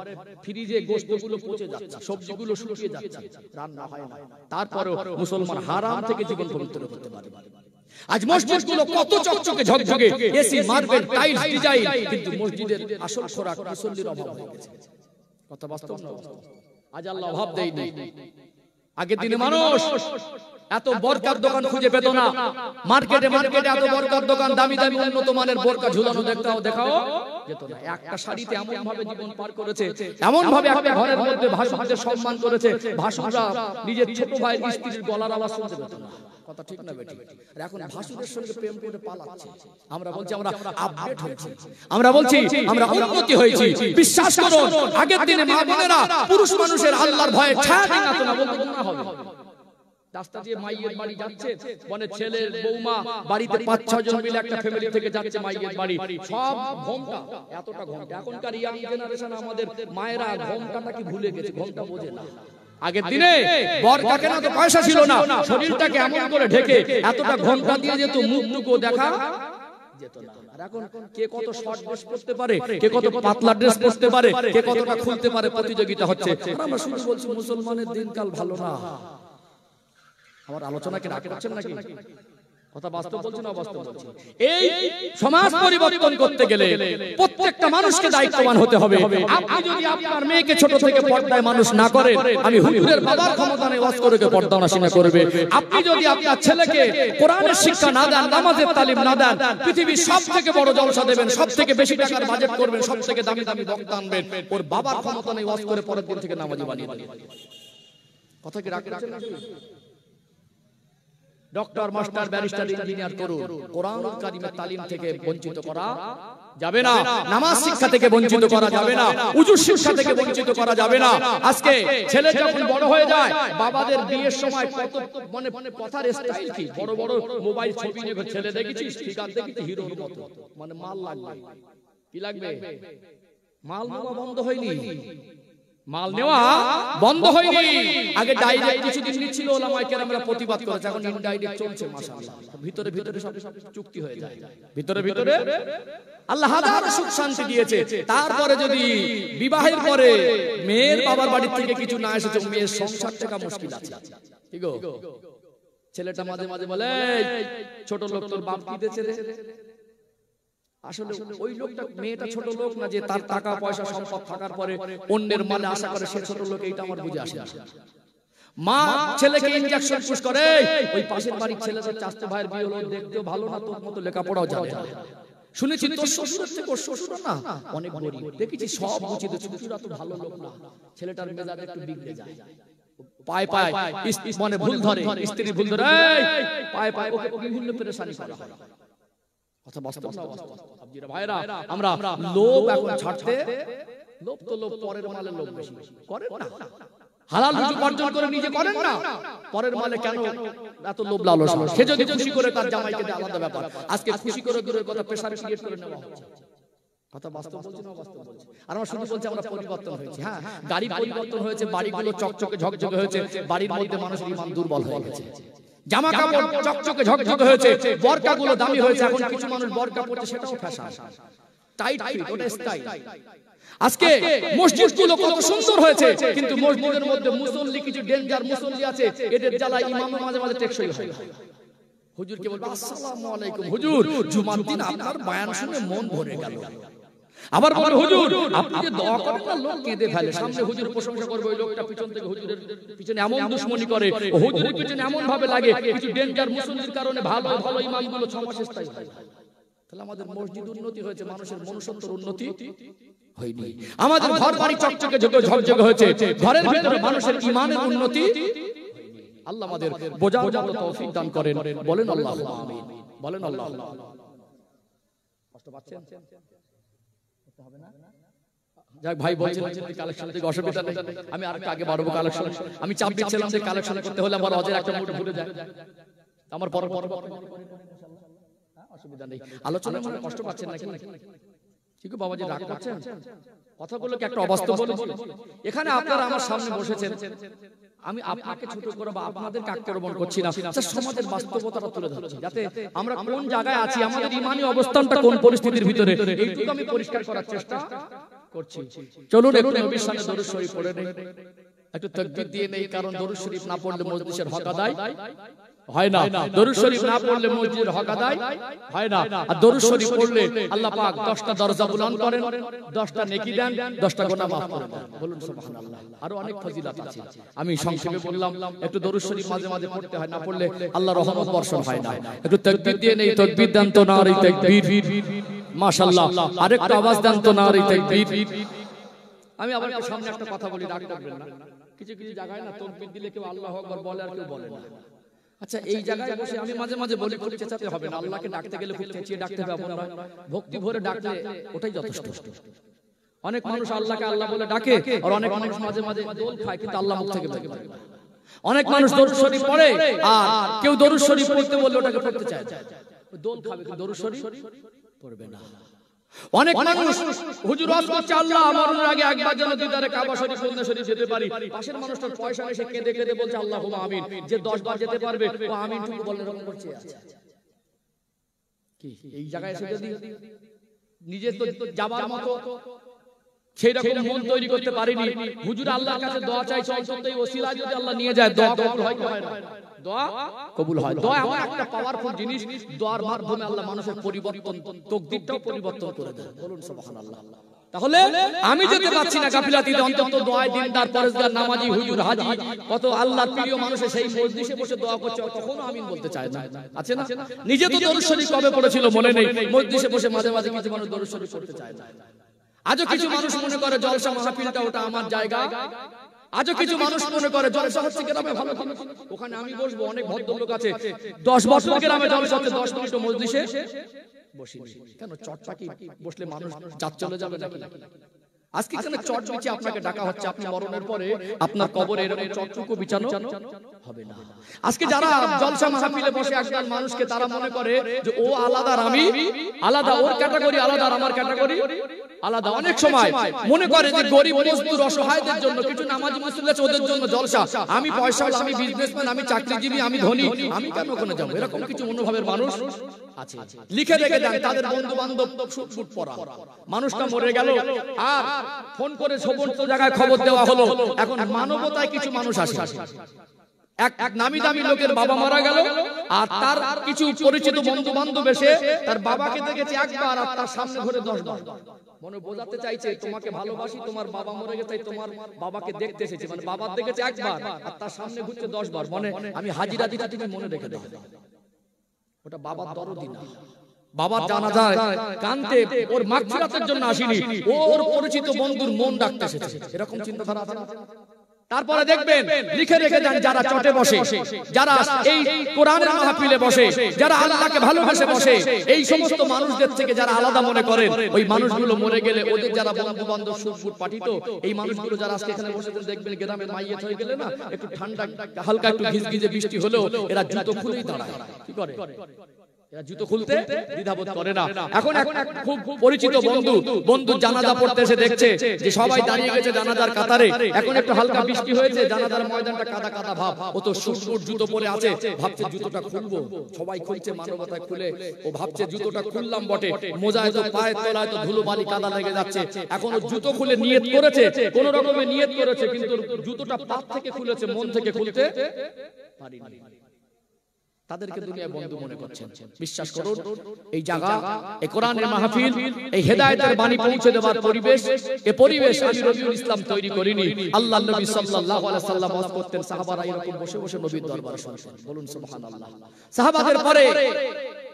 ফ্রিজে গোশতগুলো পচে যাচ্ছে, সবজিগুলো শুকিয়ে যাচ্ছে, রান্না হয় না। তারপরেও মুসলমান হারাম থেকে জীবন পবিত্র করতে পারে। আজ মসজিদগুলো কত চকচকে ঝকঝকে, এসি, মার্বেল, টাইলস, ডিজাইন, কিন্তু মসজিদের আসল খোরাক মুসল্লির অভাব হয়ে গেছে। কথা বাস্তব না? আজ আল্লাহ অভাব দেয়নি। আগের দিনে মানুষ এত বরকার দোকান খুঁজে পেত না। মার্কেটে এত বরকার দোকান, দামি দামি উন্নত মানের বোরকা ঝুলানো দেখাও যেত না। একটা শাড়িতে এমন ভাবে জীবন পার করেছে, এমন ভাবে একটা ঘরের মধ্যে ভাসুরদের সম্মান করেছে, ভাসুররা নিজের ছোট ভাইয়ের স্ত্রীর গলার আওয়াজ শুনতে পেত না। কথা ঠিক না বেটি? আর এখন ভাসুরের সঙ্গে প্রেম করে পালাচ্ছে। আমরা বলছি আমরা আপডেট হয়েছি, আমরা বলছি আমরা উন্নতি হয়েছি। বিশ্বাস করুন, আগের দিনে মা বোনেরা পুরুষ মানুষের আল্লাহর ভয়ে ছায়া ভাঙাতো না, বলতো না হবে। রাস্তা দিয়ে মাইয়ের বাড়ি যাচ্ছে, বনে ছেলের বৌমা বাড়িতে ৫-৬ জন মিলে একটা ফ্যামিলি থেকে যাচ্ছে মাইয়ের বাড়ি, সব ঘোমটা, এতটা ঘোমটা। এখনকার ইয়াং জেনারেশন আমাদের মায়েরা ঘোমটাটা কি ভুলে গেছে, ঘোমটা বোঝে না। আগের দিনে বরকা কেন তো পয়সা ছিল না, শরীরটাকে এমন করে ঢেকে এতটা ঘোমটা দিয়ে যেত, মুখটুকু দেখা যেত না। আর এখন কে কত শর্ট ড্রেস পরতে পারে, কে কত পাতলা ড্রেস পরতে পারে, কে কতটা খুলতে পারে, প্রতিযোগিতা হচ্ছে। আমরা শুধু বলছি মুসলমানের দিনকাল ভালো না। আমার আলোচনাকে রাগ করছেন নাকি? কথা বাস্তব বলছি না অবাস্তব বলছি? এই সমাজ পরিবর্তন করতে গেলে প্রত্যেকটা মানুষকে দায়িত্ববান হতে হবে। আপনি যদি আপনার মেয়েকে ছোট থেকে পর্দায় মানুষ না করেন, আমি হুজুরের বাবার ক্ষমতা নেই ওয়াজ করে পর্দা নাশিনা করবে। আপনি যদি আপনার ছেলেকে কোরআনের শিক্ষা না দেন, নামাজের তালিম না দেন, পৃথিবীর সবথেকে বড় জলসা দেবেন, সবথেকে বেশি টাকার বাজেট করবেন, সবথেকে দামি দামি বক্তা আনবেন, ওর বাবার ক্ষমতা নেই ওয়াজ করে পরের দিন থেকে নামাজি বানিয়ে দেবেন। কথা কি রাগ করছেন নাকি? ডক্টর, মাস্টার, ব্যারিস্টার, ইঞ্জিনিয়ার করুন, কোরআন কারিমের তালিম থেকে বঞ্চিত করা যাবে না, নামাজ শিক্ষা থেকে বঞ্চিত করা যাবে না, উজু শিক্ষা থেকে বঞ্চিত করা যাবে না। আজকে ছেলে যখন বড় হয়ে যায়, বাবাদের বিয়ের সময় কত মানে কথার স্টাইল কি, বড় বড় মোবাইল ছবি নিয়ে ছেলে দেখেছিস, ফিগার দেখেছি হিরোর মতো, মানে মাল লাগবে। কি লাগবে? মাল নেওয়া বন্ধ হয়নি, মাল নেওয়া বন্ধ হয়নি। আগে ডাইরেক্ট কিছুদিন নিচ্ছিল, ওলামায়ে কেরামরা প্রতিবাদ করেছে, এখন ইনডাইরেক্ট চলছে মাশাআল্লাহ। ভিতরে ভিতরে সব চুক্তি হয়ে যায়, ভিতরে ভিতরে আল্লাহ হাজার সুখ শান্তি দিয়েছে। তারপরে যদি বিবাহের পরে মেয়ের বাবার বাড়ি থেকে কিছু না এসেছে, মেয়ের সংসার টাকা মুশকিল আছে। কি গো, ছেলেটা মাঝে মাঝে বলে, ছোট লোক তোর বাপ কি দিয়েছে রে? আসলে ওই লোকটা, মেয়েটা ছোট লোক না যে তার টাকা পয়সা সম্পদ থাকার পরে অন্যের মালে আশা করে সে ছোট লোক, এইটা আমার বুঝে আসে। মা ছেলেকে ইনজেকশন পুশ করে, ওই পাশের বাড়ির ছেলেদের চাচতো ভাইয়ের বিয়ে হলো, দেখতেও ভালো না, তোর মতো লেখাপড়াও জানে না। শুনেছি তোর শ্বশুর থেকে, ওর শ্বশুর না অনেক গরিব, দেখেছি সব বুঝি, তো শ্বশুরা তো ভালো লোক না। ছেলেটার মেজাজ একটু বিগড়ে যায়, পায় পায় মানে ভুল ধরে, স্ত্রী ভুল ধরে, পায় পায় ওকে বিভিন্ন পেরেশানি করা হয়। কথা বাস্তব না অবাস্তব? ভাইরা, আমরা লোভ এখন ছাড়তে, লোভ তো লোভ, পরের মালে লোভ বেশি করেন না। হালাল রুজি উপার্জন করে নিজে করেন না, পরের মালে কেন এত লোভ লালসা? সে যদি খুশি করে তার জামাইকে দেয় আলাদা ব্যাপার, আজকে খুশি করে দূরের কথা প্রেসার ক্রিয়েট করে নেওয়া হচ্ছে। কথা বাস্তব বলছি না অবাস্তব বলছি? আর আমরা শুধু বলছি আমরা পরিবর্তন হয়েছে। হ্যাঁ, গাড়ি পরিবর্তন হয়েছে, বাড়িগুলো চকচকে ঝকঝকে হয়েছে, বাড়ির মধ্যে মানুষের ঈমান দুর্বল হয়ে গেছে, জামা কাপড় চকচকে ঝকঝকে হয়েছে, বরকা গুলো দামি হয়েছে, এখন কিছু মানুষ বরকা পড়ছে, সেটাও ফ্যাশন, টাইট ফিট, ওটা স্টাইল। আজকে মসজিদগুলো কত সুন্দর হয়েছে, কিন্তু মসজিদের মধ্যে মুসল্লি, কিছু ডেঞ্জার মুসল্লি আছে, এদের জ্বালায় ইমামও মাঝে মাঝে টেকসই হয়। হুজুরকে বলবে আসসালামু আলাইকুম হুজুর, জুমার দিন আপনার বয়ান শুনে মন ভরে গেল। আবার বলে হুজুর আপনি যে দোয়া করেন না, লোক কেঁদে ফেলে, সামনে হুজুর প্রশংসা করবে, ওই লোকটা পিছন থেকে হুজুরের পিছনে এমন দুশমনি করে, হুজুরের পিছনে এমন ভাবে লাগে, কিছু ডেঞ্জার মুসল্লির কারণে ভালো ভালো ইমামগুলো 6 মাস স্থায়ী হয়। তাহলে আমাদের মসজিদ উন্নতি হয়েছে, মানুষের মনুষ্যত্বের উন্নতি হয়নি। আমাদের ঘর বাড়ি চকচকে ঝকঝকে হয়েছে, ঘরের ভিতরে মানুষের ঈমানের উন্নতি। আল্লাহ আমাদের বোঝার মতো তৌফিক দান করেন, বলেন আল্লাহুম্মা আমিন, বলেন আল্লাহ। কষ্ট পাচ্ছেন? হবে না? যাক ভাই বলছিলেন কালেকশন থেকে অসুবিধা নেই, আমি আরেকটু আগে বাড়বো কালেকশন। আমি চাপ দিচ্ছিলাম যে কালেকশন করতে হলে আমার অজের একটা মুড ভুলে যায়, আমার পর অসুবিধা নেই। আলোচনা মানে কষ্ট পাচ্ছেন নাকি? ঠিক বাবাজি, রাগ করছেন? কথাগুলো কি একটা অবাস্তব বলেছি? এখানে আপনারা আমার সামনে বসেছেন, আমি আপনাকে ছোট করে বা আপনাদেরকে আক্রমণ করছি না, সমাজের বাস্তবতাটা তুলে ধরছি যাতে আমরা কোন জায়গায় আছি, আমাদের ঈমানি অবস্থানটা কোন পরিস্থিতির ভিতরে, এইটুকু আমি পরিষ্কার করার চেষ্টা করছি। চলুন একটু নবীর সামনে দরুদ শরীফ পড়ে নেই, একটু তাকবীর দিয়ে নেই, কারণ দরুদ শরীফ না পড়লে মজলিসের হক আদায় হয় না, দরুদ শরীফ না পড়লে মসজিদের হক আদায় হয় না। আর দরুদ শরীফ পড়লে আল্লাহ পাক 10টা দরজা বুলন্দ করেন, 10টা নেকি দেন, 10টা গুনাহ মাফ করে দেন। বলুন সুবহানাল্লাহ। আরো অনেক ফজিলত আছে, আমি সংক্ষেপে বললাম। একটু দরুদ শরীফ মাঝে মাঝে পড়তে হয়, না পড়লে আল্লাহর রহমত বর্ষণ হয় না। একটু তাকবীর দিয়ে নেই, তাকবীর দেন তো নারে তাকবীর, মাশাআল্লাহ। আরেকটা আওয়াজ দেন তো নারে তাকবীর। আমি আবার সামনে একটা কথা বলি, রাগ করবেন না। কিছু কিছু জায়গায় না তাকবীর দিলে কেউ আল্লাহু আকবার বলে আর কেউ বলে না। আচ্ছা, এই জায়গায় বসে আমি মাঝে মাঝে বলি, খুব চেঁচাতে হবে না, আল্লাহকে ডাকতে গেলে খুব চেঁচিয়ে ডাকতে হবে এমন নয়, ভক্তি ভরে ডাকলে ওটাই যথেষ্ট। অনেক মানুষ আল্লাহকে আল্লাহ বলে ডাকে, আর অনেক মানুষ মাঝে মাঝে দোল খায় কিন্তু আল্লাহ মুখ থেকে বলে না। অনেক মানুষ দরুদ শরীফ পড়ে, আর কেউ দরুদ শরীফ পড়তে বললে ওটাকে পড়তে চায় না, দোল খাবে কিন্তু দরুদ শরীফ পড়বে না। অনেক মানুষ হুজুর ওয়াজ করছে, আল্লাহ মরণের আগে একবার যেন দিদারে কাবা শরীফ মদিনা শরীফ যেতে পারি, পাশের মানুষটার পয়সা নেই, সে কেঁদে কেঁদে বলছে আল্লাহুম্মা আমিন। যে 10 বার যেতে পারবে ও আমিন টুকু বলে এরকম করছে। কি এই জায়গায় এসে যদি নিজে তো যাবার মতো সেই রকম মন তৈরি করতে পারিনি, হুজুর আল্লাহর কাছে দোয়া চাইছে, অন্তত এই ওসিলা যদি আল্লাহ নিয়ে যায়, দোয়া কবুল হয় কি হয় না? দোয়া কবুল হয়। দোয়া এমন একটা পাওয়ারফুল জিনিস, দোয়ার মাধ্যমে আল্লাহ মানুষের পরিবর্তন, তাকদীরটাও পরিবর্তন করে দেয়। বলুন সুবহানাল্লাহ। তাহলে আমি যেতে পারছি না গাফিলাতিতে, অন্তত দোয়ায় দিনদার পরেশগার নামাজি হুজুর হাজি কত আল্লাহর প্রিয় মানুষের সেই মজলিসে বসে দোয়া করছে, তখনও আমিন বলতে চায় না, আছে না? নিজে তো দরুদ শরীফ কবে পড়েছিল মনে নেই, মজলিসে বসে মাঝে মাঝে কিছু মানুষ দরুদ শরীফ পড়তে চায় না। আজও কিছু মানুষ মনে করে জলসা মাহফিলটা ওটা আমার জায়গা, আজও কিছু মানুষ মনে করে জলসা হচ্ছে গ্রামে ভালো, ওখানে আমি বসবো। অনেক ভদ্রলোক আছে 10 বছর গ্রামে জলসা হচ্ছে, 10 মিনিট মজলিসে বসি কেন? চটটা কি বসলে মানুষ জাত চলে যাবে নাকি? আজকে এখানে চট বিছে আপনাকে ডাকা হচ্ছে, আপনি মরণের পরে আপনার কবরে এরকম চটটুকু বিছানো হবে না। আজকে যারা জলসা মাহফিলে বসে একজন মানুষকে তারা মনে করে যে ও আলাদা আর আমি আলাদা, ওর ক্যাটাগরি আলাদা আর আমার ক্যাটাগরি আলাদা। অনেক সময় মনে করে যে গরিব মজদুর অসহায়দের জন্য, কিছু নামাজি মুসলিম আছে ওদের জন্য জলসা, আমি পয়সাওয়ালা, আমি বিজনেসম্যান, আমি চাকরিজীবী, আমি ধনী, আমি কেন ওখানে যাবো? এরকম কিছু মনোভাবের মানুষ আছে। লিখে রেখে দেন তাদের বন্ধু বান্ধব ফুট পড়া, মানুষটা মরে গেল আর ফোন করে সমস্ত জায়গায় খবর দেওয়া হলো। এখন মানবতায় কিছু মানুষ আসে, এক নামি দামি লোকের বাবা মারা গেল, আর তার কিছু পরিচিত বন্ধু বান্ধব এসে তার বাবাকে দেখেছে একবার, আর তার সামনে ধরে 10 বার মনে বোঝাতে চাইছে তোমাকে ভালোবাসি, তোমার বাবা মরে গেছে, তোমার বাবাকে দেখতে এসেছি, মানে বাবা দেখেছে একবার আর তার সামনে ঘুরছে 10 বার, মানে আমি হাজিরা দিটা তুমি মনে রেখে দাও। ওটা বাবার দরদি না, বাবার জানাজায় কানতে ওর মাগফিরাতের জন্য আসেনি, ওর পরিচিত বন্ধুর মন ডাকতে এসেছে। এরকম চিন্তাধারা আছে না? তারপরে দেখবেন লিখে রেখে দেন যারা চটে বসে, যারা এই কোরআনের মাহফিলে বসে, যারা আল্লাহকে ভালোবেসে বসে, এই সমস্ত মানুষদের থেকে যারা আলাদা মনে করেন, ওই মানুষগুলো মরে গেলে ওদের যারা বন্ধু বান্ধব সুরফুট পাঠিত, এই মানুষগুলো যারা আজকে এখানে বসে দেখবেন গ্রামে মাইয়েত হয়ে গেলে না, একটু ঠান্ডা হালকা একটু ঘিজঘিজে বৃষ্টি হলেও এরা জুতো খুলেই দাঁড়ায়। কি করে? এরা জুতো খুলতে দ্বিধাবোধ করে না। এখন খুব পরিচিত বন্ধু জানাজা পড়তে এসে দেখছে যে সবাই দাঁড়িয়ে গেছে জানাজার কাতারে, এখন একটু হালকা বৃষ্টি হয়েছে, জানাজার ময়দানটা কাদা কাদা ভাব, ও তো সুটফুট জুতো পরে আছে, ভাবছে জুতোটা খুলবো, সবাই খুলছে মানবতায় খুলে, ও ভাবছে জুতোটা খুললাম বটে, মোজায় তো পায়ের তলায় তো ধুলো বালি কাদা লেগে যাচ্ছে, এখন ও জুতো খুলে নিয়ত করেছে, কোন রকমে নিয়ত করেছে, কিন্তু জুতোটা পাপ থেকে খুলেছে, মন থেকে খুলতে পারেনি। তাদেরকে দুনিয়া বন্ধু মনে করছেন। বিশ্বাস করুন, এই জায়গা, এই কোরআনের মাহফিল, এই হেদায়েতের বাণী পৌঁছে দেওয়ার পরিবেশ, এই পরিবেশ আমি রবিউল ইসলাম তৈরি করিনি। আল্লাহর নবী সাল্লাল্লাহু আলাইহি সাল্লাম ওয়াজ করতেন, সাহাবারা এরকম বসে বসে নবীর দরবারে শুনতেন। বলুন সুবহানাল্লাহ। সাহাবাদের পরে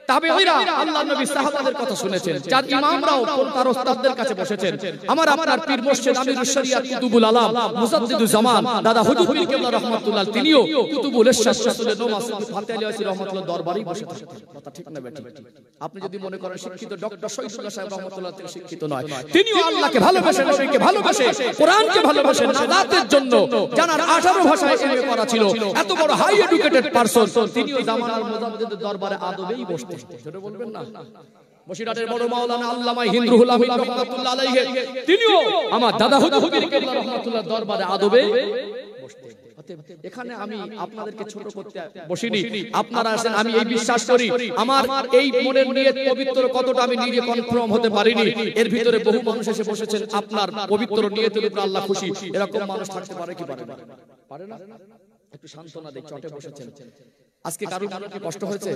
তাবেঈরা আল্লাহর নবী সাহাবাদের কথা শুনেছেন, যার ইমামরাও তার ওস্তাদদের কাছে বসেছেন। আমার আপনার পীর মুর্শিদ আমিরুশ শরিয়াত কুতুবুল আলাম মুজাদ্দিদুজ জামান দাদা হুজুর পীর কেবলা রাহমাতুল্লাহ, তিনিও কুতুবুল ইরশাদ শাসুলের নওয়াজ ফাতে আলী ওয়াসি রাহমাতুল্লাহ দরবারেই বসে থাকেন। কথা ঠিক না বেঠিক? আপনি যদি মনে করেন শিক্ষিত ডক্টর শহীদুল্লাহ সাহেব রাহমাতুল্লাহ তিনি শিক্ষিত নয়, তিনিও আল্লাহকে ভালোবাসেন, নবীকে ভালোবাসেন, কোরআনকে ভালোবাসেন, নাজাতের জন্য জানার 18 ভাষায় এমএ করা ছিল, এত বড় হাই এডুকেটেড পারসন, তিনিও জামানার মুজাদ্দিদের দরবারে আদবেই বসতেন। সেটা বলবেন না? বসিরহাটের বড় মাওলানা আল্লামা হিন্দ্রুল আমিন রাহমাতুল্লাহ আলাইহি, তিনিও আমার দাদা হুজুর পীর কেবলা রাহমাতুল্লাহ দরবারে আদবে বসতেন। এখানে আমি আপনাদেরকে ছোট করতে বসিনি, আপনারা আছেন, আমি এই বিশ্বাস করি আমার এই মনের নিয়ত পবিত্র কতটা আমি নিজে কনফার্ম হতে পারিনি। এর ভিতরে বহু মানুষ এসে বসেছেন, আপনার পবিত্র নিয়তের উপর আল্লাহ খুশি, এরকম মানুষ থাকতে পারে কি পারে না? পারে না? একটু সান্ত্বনা দেই, চটে বসেছেন। আজকে কারোর কি কষ্ট হয়েছে?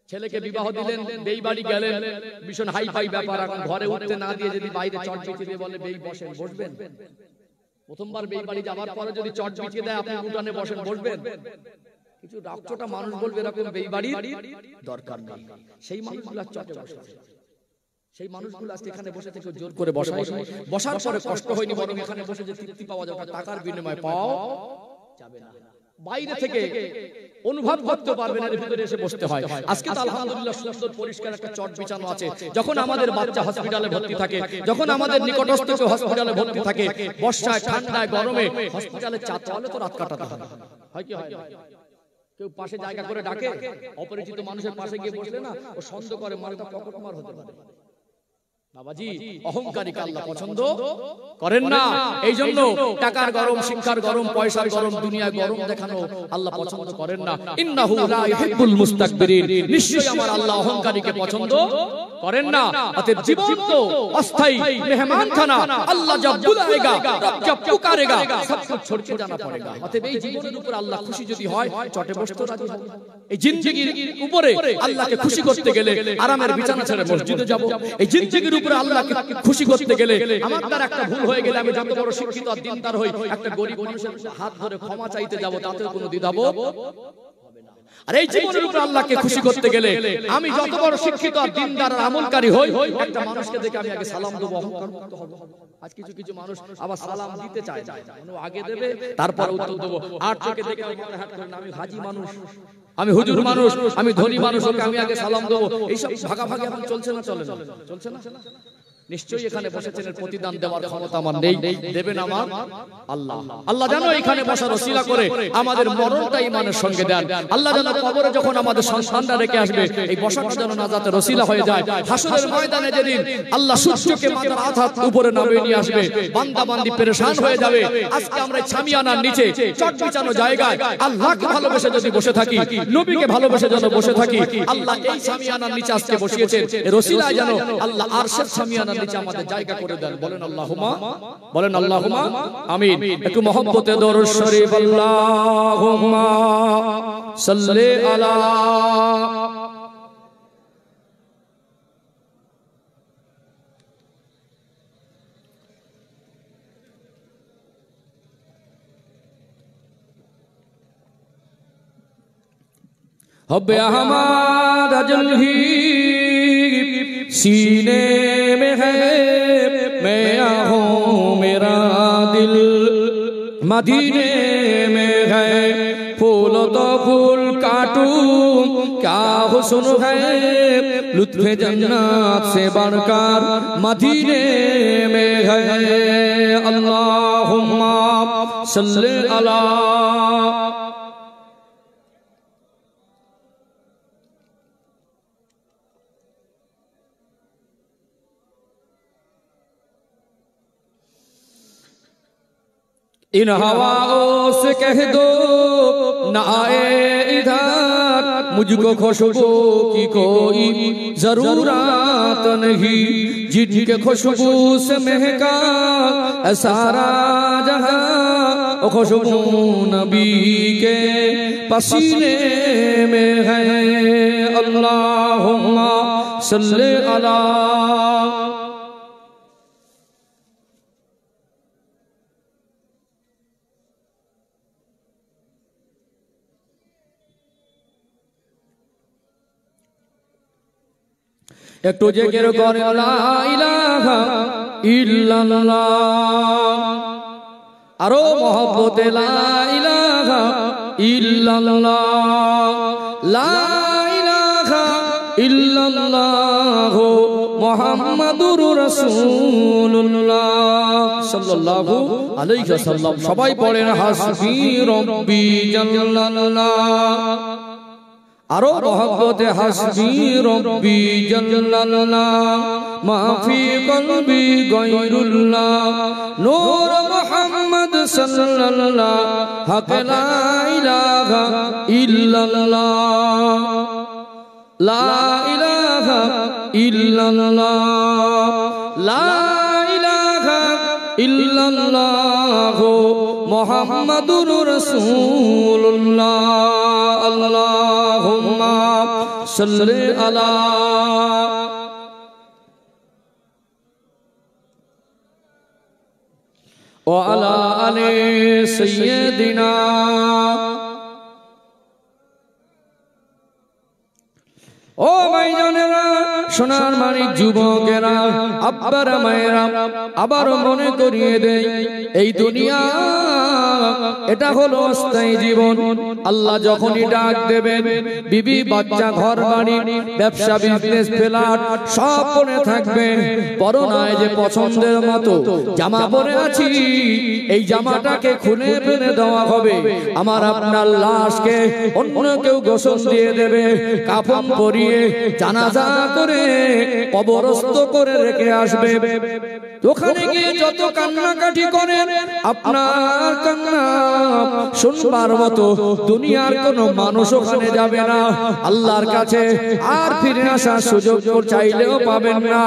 ছেলেকে বিবাহ দিলেন, বেই বাড়ি গেলেন, ভীষণ হাই ফাই ব্যাপার, এখন ঘরে উঠতে না দিয়ে যদি বাইরে চট বিছিয়ে বলে বেই বসেন, বসবেন? প্রথমবার বেই বাড়ি যাওয়ার পরে যদি চট বিছিয়ে দেয় আপনি উঠানে বসেন, বসবেন? কিছু ডাকচোটা মানুষ বলবে এরকম বেই বাড়ির দরকার নেই। সেই মানুষগুলো চটে বসেছে, সেই মানুষগুলো আজকে এখানে বসে থেকে জোর করে বসার পরে কষ্ট হয়নি, বরং এখানে বসে যে তৃপ্তি পাওয়া যাবে টাকার বিনিময়ে পাওয়া যাবে না। বাইরে থেকে অনুভব করতে পারবেন, এর ভিতরে এসে বসতে হয়। আজকে তো আলহামদুলিল্লাহ সুন্দর পরিষ্কার একটা চট বিছানো আছে। যখন আমাদের বাচ্চা হসপিটালে ভর্তি থাকে, যখন আমাদের নিকটস্থ কেউ হসপিটালে ভর্তি থাকে, বর্ষায়, ঠান্ডায়, গরমে হসপিটালে চাতে হলে তো রাত কাটাতে হয়, হয় কি হয়? কেউ পাশে জায়গা করে ডাকে, অপরিচিত মানুষের পাশে গিয়ে বসলে না ও সন্দেহ করে মালটা পকেটমার হতে পারে। বাবাজি, অহংকারীকে আল্লাহ পছন্দ করেন না। এই জন্য টাকার গরম, শিক্ষার গরম, পয়সার গরম, দুনিয়ার গরম দেখানো আল্লাহ পছন্দ করেন না। ইন্নাহু লা ইউহিব্বুল মুস্তাকবিরিন, নিশ্চয়ই আমার আল্লাহ অহংকারীকে পছন্দ করেন না। অতএব জীবন তো অস্থায়ী মেহমানখানা, আল্লাহ জব বুলায়েগা, রব জব পুকারেগা, সব কুছ ছোড় কে জানা পড়েগা। অতএব এই জীবনের উপর আল্লাহ খুশি যদি হয়, চটে বসতে রাজি হবে। এই জিন্দেগির উপরে আল্লাহকে খুশি করতে গেলে আরামের বিছানা ছেড়ে মসজিদে যাব। এই জিন্দেগির উপরে আল্লাহকে খুশি করতে গেলে আমার তার একটা ভুল হয়ে গেলে আমি যত বড় শিক্ষিত আর দিনদার হই, একটা গরিব মানুষের হাত ধরে ক্ষমা চাইতে যাব, তাতে কোনো দ্বিধাবোধ হবে না। আর এই জীবনের উপর আল্লাহকে খুশি করতে গেলে আমি যত বড় শিক্ষিত আর দিনদার আর আমলকারী হই, একটা মানুষকে দেখে আমি আগে সালাম দেব, অহংকার মুক্ত হব। আজ কিছু কিছু মানুষ আবার সালাম দিতে চায় না, আগে দেবে তারপর উত্তর দেবো। আর চোখে দেখে হাত করে না, আমি হাজি মানুষ, আমি হুজুর মানুষ, আমি ধনী মানুষ, আমি আগে সালাম দেবো। এইসব ভাগাভাগি এখন চলছে না? চলে না? চলছে না? নিশ্চয়ই এখানে বসেছেন, এর প্রতিদান দেওয়ার ক্ষমতা আমার নেই, দেবেন আমার আল্লাহ। আল্লাহ যেন এখানে বসার ওসিলা করে আমাদের মরণটা ঈমানের সঙ্গে দেন। আল্লাহ যেন কবরে যখন আমাদের সন্তানরা রেখে আসবে, এই বসাটা যেন নাজাতের ওসিলা হয়ে যায়। হাসরের ময়দানে যেদিন আল্লাহ সূর্যকে মাথার আঘাত উপরে নামিয়ে নিয়ে আসবে, বান্দা বান্দি পেরেশান হয়ে যাবে। আজকে আমরা ছামিয়ানার নিচে চট বিছানো জায়গায় আল্লাহকে ভালোবেসে যদি বসে থাকি, নবীকে ভালোবেসে যেন বসে থাকি, আল্লাহ এই ছামিয়ানার নিচে আজকে বসিয়েছেন, এর ওসিলায় যেন আল্লাহ আরশের ছামিয়ানার নিচে আমাদের জায়গা করে দেন। বলেন আল্লাহুম্মা, বলেন আল্লাহুম্মা আমিন। একটু মহব্বতে দরুদ শরীফ, আল্লাহুম্মা সাল্লি আলা हब्बे अहमद अजलही सीने में है, मैं आहूं मेरा दिल मदीने में है। फूल तो फूल काटूं क्या हुस्न है, लुत्फ़े जन्नत से बढ़कर मदीने में है। अल्लाहुम्मा सल्ली अला इन हवाओं से कह दो न आए इधर, मुझको खुशबू की कोई जरूरत नहीं, जिनके खुशबू से महका सारा जहां, खुशबू नबी के पसीने में है। अल्लाहुम्मा सल्ली अला একটু জিকির করে লা ইলাহা ইল্লাল্লাহ, আরো মহব্বতে লা ইলাহা ইল্লাল্লাহ, লা ইলাহা ইল্লাল্লাহ মুহাম্মাদুর রাসূলুল্লাহ সাল্লাল্লাহু আলাইহি ওয়াসাল্লাম। সবাই পড়েন হাসবি রব্বি জাল্লাল্লাহ। আরো মহব্বতে হাসবি রব্বি জাল্লাল্লাহ মা ফি কলবি গায়রুল্লাহ নূর মুহাম্মদ সাল্লাল্লাহ হক লা ইলাহা ইল্লাল্লাহ লা ইলাহা ইল্লাল্লাহ লা ইলাহা ইল্লাল্লাহ মুহাম্মাদুর রাসূলুল্লাহ আল্লাহুম্মা সাল্লি আলা ওয়া আলা আলি সাইয়্যিদিনা ও ভাইজানেরা সোনার মানিক যুবকেরা আব্বারা মায়েরা আবার মনে করিয়ে দেই এই দুনিয়া এটা হলো অস্থায়ী জীবন আল্লাহ যখনই ডাক দেবেন বিবি বাচ্চা ঘর বাড়ি ব্যবসা বিজনেস ফ্ল্যাট সব পড়ে থাকবে পরনায় যে পছন্দের মতো জামা পরে আছি এই জামাটাকে খুলে ফেলে দেওয়া হবে আমার আপনার লাশকে অন্য কেউ গোসল দিয়ে দেবে কাফন পরিয়ে জানাজা করে কবরস্থ করে রেখে আসবে ওখানে গিয়ে যত কান্নাকাটি করেন আপনার কান্না শুনবার মতো দুনিয়ার কোনো মানুষ ওখানে যাবে না আল্লাহর কাছে আর ফিরে আসার সুযোগ চাইলেও পাবেন না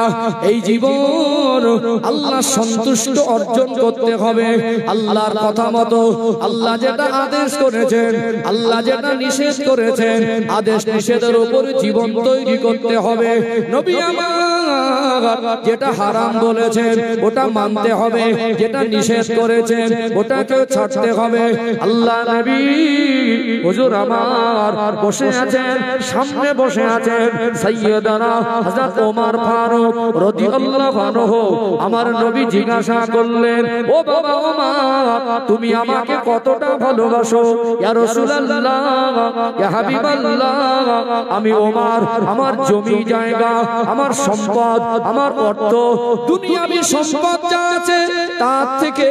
এই জীবন আল্লাহ সন্তুষ্ট অর্জন করতে হবে আল্লাহর কথা মতো আল্লাহ যেটা আদেশ করেছেন আল্লাহ যেটা নিষেধ করেছেন আদেশ নিষেধের উপর জীবন তৈরি করতে হবে নবী আমার যেটা হারাম বলেছেন ওটা মানতে হবে যেটা নিষেধ করেছেন ওটাকে ছাড়তে হবে আল্লাহ নবী হুজুর আমার বসে আছেন সামনে বসে আছেন সাইয়্যিদানা হযরত ওমর ফারুক রাদিয়াল্লাহু আনহু আমার নবী জিজ্ঞাসা করলেন ও বাবা ওমর তুমি আমাকে কতটা ভালোবাসো ইয়া রাসূলুল্লাহ ইয়া হাবিবাল্লাহ আমি ওমর আমার জমি জায়গা আমার সম্পদ আমার অর্থ দুনিয়াবি সম্পদ যা আছে তার থেকে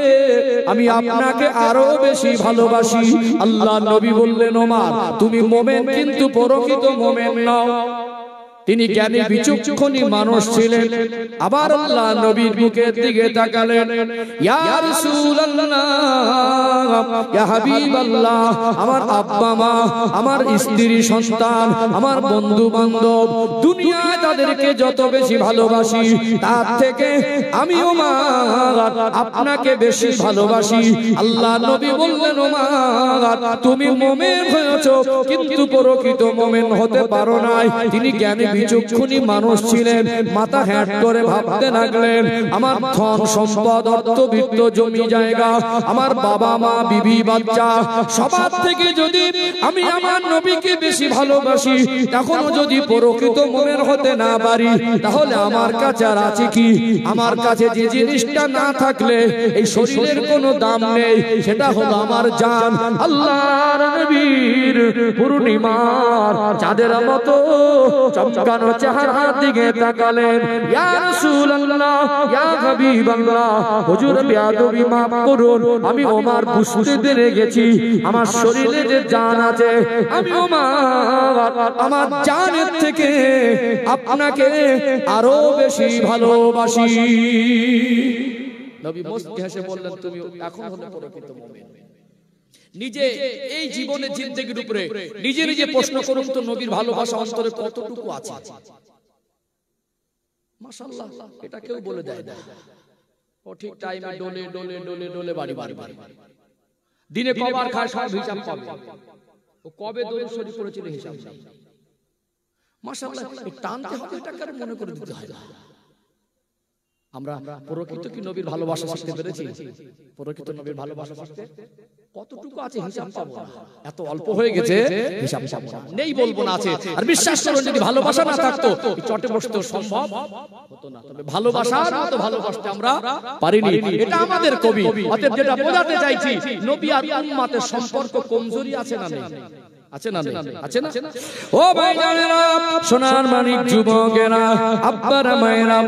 আমি আপনাকে আরো বেশি ভালোবাসি আল্লাহ নবী বললেন ওমর তুমি মুমিন কিন্তু প্রকৃত মুমিন নও তিনি জ্ঞানী বিচক্ষণী মানুষ ছিলেন আবার আল্লাহ নবীর মুখের দিকে তাকালেন ইয়া রাসূলুল্লাহ ইয়া হাবিবাল্লাহ আমার আব্বা মা আমার স্ত্রী সন্তান আমার বন্ধু বান্ধব দুনিয়ায় তাদেরকে যত বেশি ভালোবাসি তার থেকে আমি ওমর আপনাকে বেশি ভালোবাসি আল্লাহ নবী বললেন ওমর তুমি মুমিন হয়েছো কিন্তু প্রকৃত মুমিন হতে পারো নাই তিনি জ্ঞানী বিচক্ষণী মানুষ ছিলেন মাথা হ্যাট করে ভাবতে লাগলেন আমার ধন সম্পদ অর্থবিত্ত জমি জায়গা আমার বাবা মা বিবি বাচ্চা সবার থেকে যদি আমি আমার নবীকে বেশি ভালোবাসি তখনও যদি প্রকৃত মুমিন হতে না পারি তাহলে আমার কাছে আর আছে কি আমার কাছে যে জিনিসটা না থাকলে এই শরীরের কোনো দাম নেই সেটা হলো আমার জান আল্লাহর নবীর পূর্ণিমার চাঁদের মতো চমকানো চেহারার দিকে তাকালেন ইয়া রাসূলুল্লাহ ইয়া হাবিবাল্লাহ হুজুর বেয়াদবি মাফ করুন আমি ওমর বুঝতে পেরে গেছি আমার শরীরে যে জান আছে আমি ওমর আমার জানের থেকে আপনাকে আরো বেশি ভালোবাসি নবী মুস্কি হেসে বললেন তুমি এখন হলে প্রকৃত মুমিন নিজে এই জীবনের জিন্দেগির উপরে নিজে নিজে প্রশ্ন করুন তো নবীর ভালোবাসা অন্তরে কতটুকু আছে মাশাআল্লাহ এটা কেউ বলে দেয় না ও ঠিক টাইমে ডলে ডলে ডলে ডলে বাড়ি বাড়ি দিনে কবার খায় সব হিসাব পাবে ও কবে দরুদ শরীফ পড়েছিল হিসাব মাশাআল্লাহ টানতে হবে এটাকে মনে করে দিতে হয় না আমরা প্রকৃত কি নবীর ভালোবাসা শিখতে পেরেছি প্রকৃত নবীর ভালোবাসা শিখতে কতটুকু আছে হিসাব পাবো না এত অল্প হয়ে গেছে হিসাব পাবো না নেই বলবো না আছে আর বিশ্বাস করুন যদি ভালোবাসা না থাকতো চটে বসতে সম্ভব হতো না তবে ভালোবাসার মতো ভালোবাসতে আমরা পারিনি এটা আমাদের কবি অতএব যেটা বোঝাতে চাইছি নবী আর উম্মতের সম্পর্ক কমজোরি আছে না নেই আছে না আছে না ও ভাইজানেরা সোনার মানিক যুবকেরা আব্বারা মায়েরা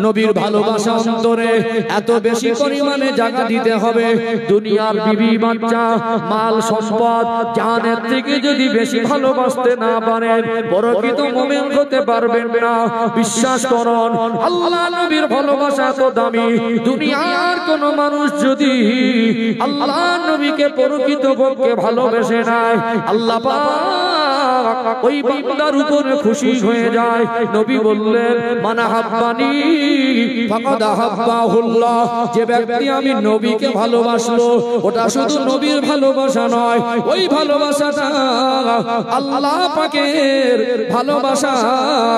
নবীর ভালোবাসা অন্তরে এত বেশি পরিমাণে জায়গা দিতে হবে দুনিয়ার বিবি বাচ্চা মাল সম্পদ জানের থেকে যদি বেশি ভালোবাসতে না পারেন প্রকৃত মুমিন হতে পারবেন না বিশ্বাস করুন আল্লাহ নবীর ভালোবাসা তো দামি দুনিয়ার কোন মানুষ যদি আল্লাহ নবীকে প্রকৃতপক্ষে ভালোবেসে নেয় আল্লাহ পাক ওই বান্দার উপরে খুশি হয়ে যায় নবী বললেন মানা হাব্বানি ফাকাদ হাব্বাহুল্লাহ যে ব্যক্তি আমি নবীকে ভালোবাসলো ওটা শুধু নবীর ভালোবাসা নয় ওই ভালোবাসাটা আল্লাহ পাকের ভালোবাসা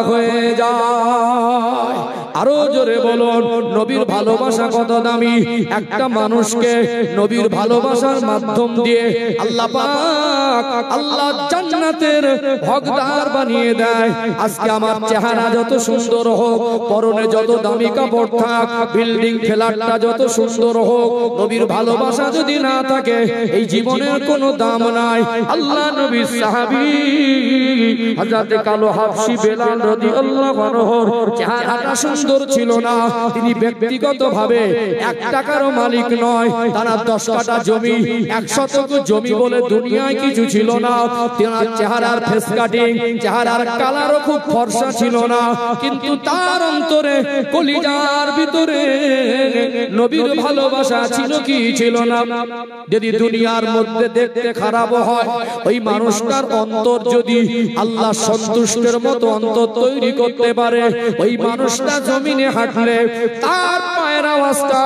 হয়ে যায় আরো জোরে বলুন নবীর ভালোবাসা কত দামি একটা মানুষকে নবীর ভালোবাসার মাধ্যম দিয়ে আল্লাহ পাক আল্লাহ জান্নাতের হকদার বানিয়ে দেয় আজকে আমার চেহারা যত সুন্দর হোক পরনে যত দামি কাপড় থাক বিল্ডিং ফ্ল্যাটটা যত সুন্দর হোক নবীর ভালোবাসা যদি না থাকে এই জীবনের কোনো দাম নাই আল্লাহ নবীর সাহাবী হযরতে কালো হাবশী বেলাল রাদিয়াল্লাহু আনহুর চেহারাটা সুন্দর ছিল না তিনি ব্যক্তিগতভাবে 1 টাকারও মালিক নয় তার 10 কাঠা জমি 1 শতক জমি বলে দুনিয়ায় কিছু ছিল না তার চেহারার ফেস কাটিং চেহারার কালারও খুব ফর্সা ছিল না কিন্তু তার অন্তরে কলিজার ভিতরে নবীর ভালোবাসা ছিল কি ছিল না যদি দুনিয়ার মধ্যে দেখতে খারাপ হয় ওই মানুষটার অন্তর যদি আল্লাহ সন্তুষ্টের মতো অন্তর তৈরি করতে পারে ওই মানুষটা জমিনে হাঁটলে তার পায়ের আওয়াজটা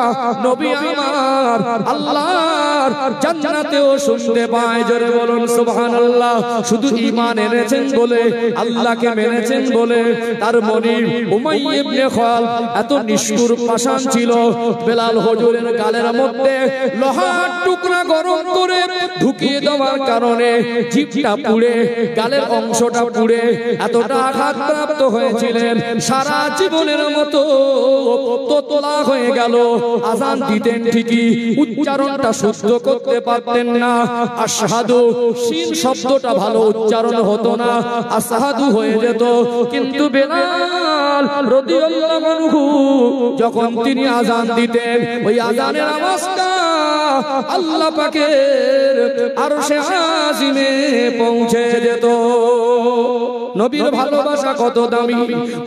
নবী আমার আল্লাহর জান্নাতেও শুনতে পায় জোরে বলুন সুবহানাল্লাহ শুধু ঈমান এনেছেন বলে আল্লাহকে মেনেছেন বলে তার মনিব উমাইয়া ইবনে খালদ এত নিষ্ঠুর পাষাণ ছিল বেলাল হুজুরের গালের মধ্যে লোহার টুকরা গরম করে ঢুকিয়ে দেওয়ার কারণে জিভটা পুড়ে গালের অংশটা পুড়ে এতটা আঘাতপ্রাপ্ত হয়েছিলেন সারা জীবনের মতো তোতলা হয়ে গেল আযান দিতেন ঠিকই উচ্চারণটা শুদ্ধ করতে পারতেন না আশহাদু শিন শব্দটা ভালো উচ্চারণ হতো না আশহাদু হয়ে যেত কিন্তু বেলাল রাদিয়াল্লাহু আনহু যখন তিনি আযান দিতেন ওই আযানের আওয়াজটা আল্লাহ পাকের আরশে আজিমে পৌঁছে যেত নবীর ভালোবাসা কত দামি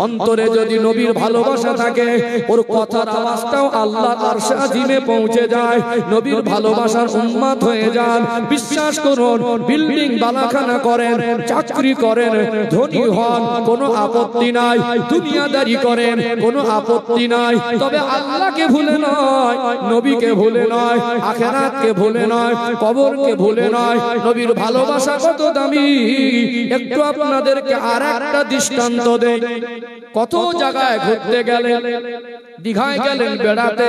অন্তরে যদি নবীর ভালোবাসা থাকে ওর কথার আওয়াজটাও আল্লাহর আরশে আজিমে পৌঁছে যায় নবীর ভালোবাসার উম্মত হয়ে যান বিশ্বাস করুন বিল্ডিং বালাখানা করেন চাকরি করেন ধনী হন কোনো আপত্তি নাই দুনিয়াদারি করেন কোনো আপত্তি নাই তবে আল্লাহকে ভুলে নয় নবীকে ভুলে নয় আখিরাতকে ভুলে নয় কবরকে ভুলে নয় নবীর ভালোবাসা কত দামি একটু আপনাদেরকে আরেকটা দৃষ্টান্ত দেই কত জায়গায় ঘুরতে গেলেন দীঘায় গেলেন বেড়াতে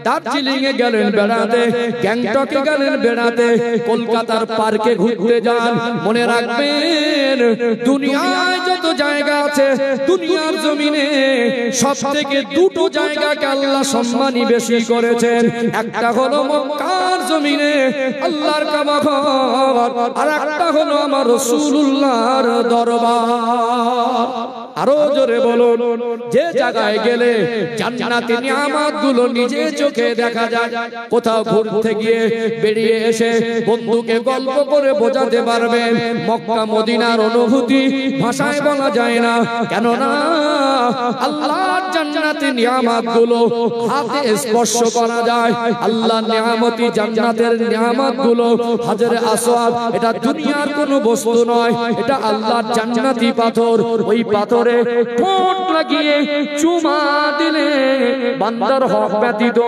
দার্জিলিং এ গেলেন বেড়াতে গ্যাংটকে গেলেন বেড়াতে কলকাতার পার্কে ঘুরতে যান মনে রাখবেন দুনিয়ায় যত জায়গা আছে দুনিয়ার জমিনে সবথেকে দুটো জায়গাকে আল্লাহ সম্মানী বেশি করেছেন একটা হলো মক্কার জমিনে আল্লাহর কাবা ঘর আর একটা হলো আমার রাসূলুল্লাহর দরবার আরো জোরে বলুন যে জায়গায় গেলে জান্নাতি নিয়ামতগুলো নিজে চোখে দেখা যায় কোথাও ঘুরতে গিয়ে বেরিয়ে এসে বন্ধুকে গল্প করে বোঝাতে পারবেন মক্কা মদিনার অনুভূতি ভাষায় বলা যায় না কেন না আল্লাহর জান্নাতি নিয়ামতগুলো হাতে স্পর্শ করা যায় আল্লাহর নিয়ামতি জান্নাতের নিয়ামতগুলো হাজরে আসওয়াদ এটা দুনিয়ার কোনো বস্তু নয় এটা আল্লাহর জান্নাতি পাথর ওই পাথরে ঠোঁট লাগিয়ে চুমা দিলে বান্দার হক ব্যতীত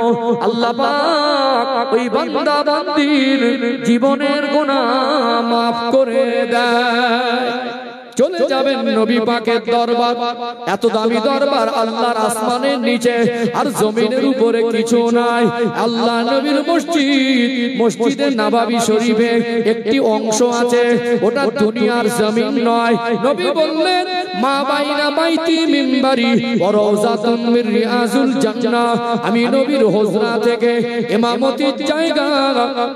আল্লাহ পাক ওই বান্দা বান্দির জীবনের গুনাহ মাফ করে দেয় চলে যাবেন নবী পাকের দরবার। এত দামি দরবার, আল্লাহর আসমানের নিচে আর জমিনের উপরে কিছু নাই। আল্লাহ নবীর মসজিদ, মসজিদে নববী শরীফে একটি অংশ আছে, ওটা দুনিয়ার জমিন নয়। নবী বললেন, মা বাইনা বাইতি মিম্বারি ওয়া রাওযাতুম মির রিয়াজুল জান্নাহ। আমি নবীর হুজরা থেকে ইমামতির জায়গা,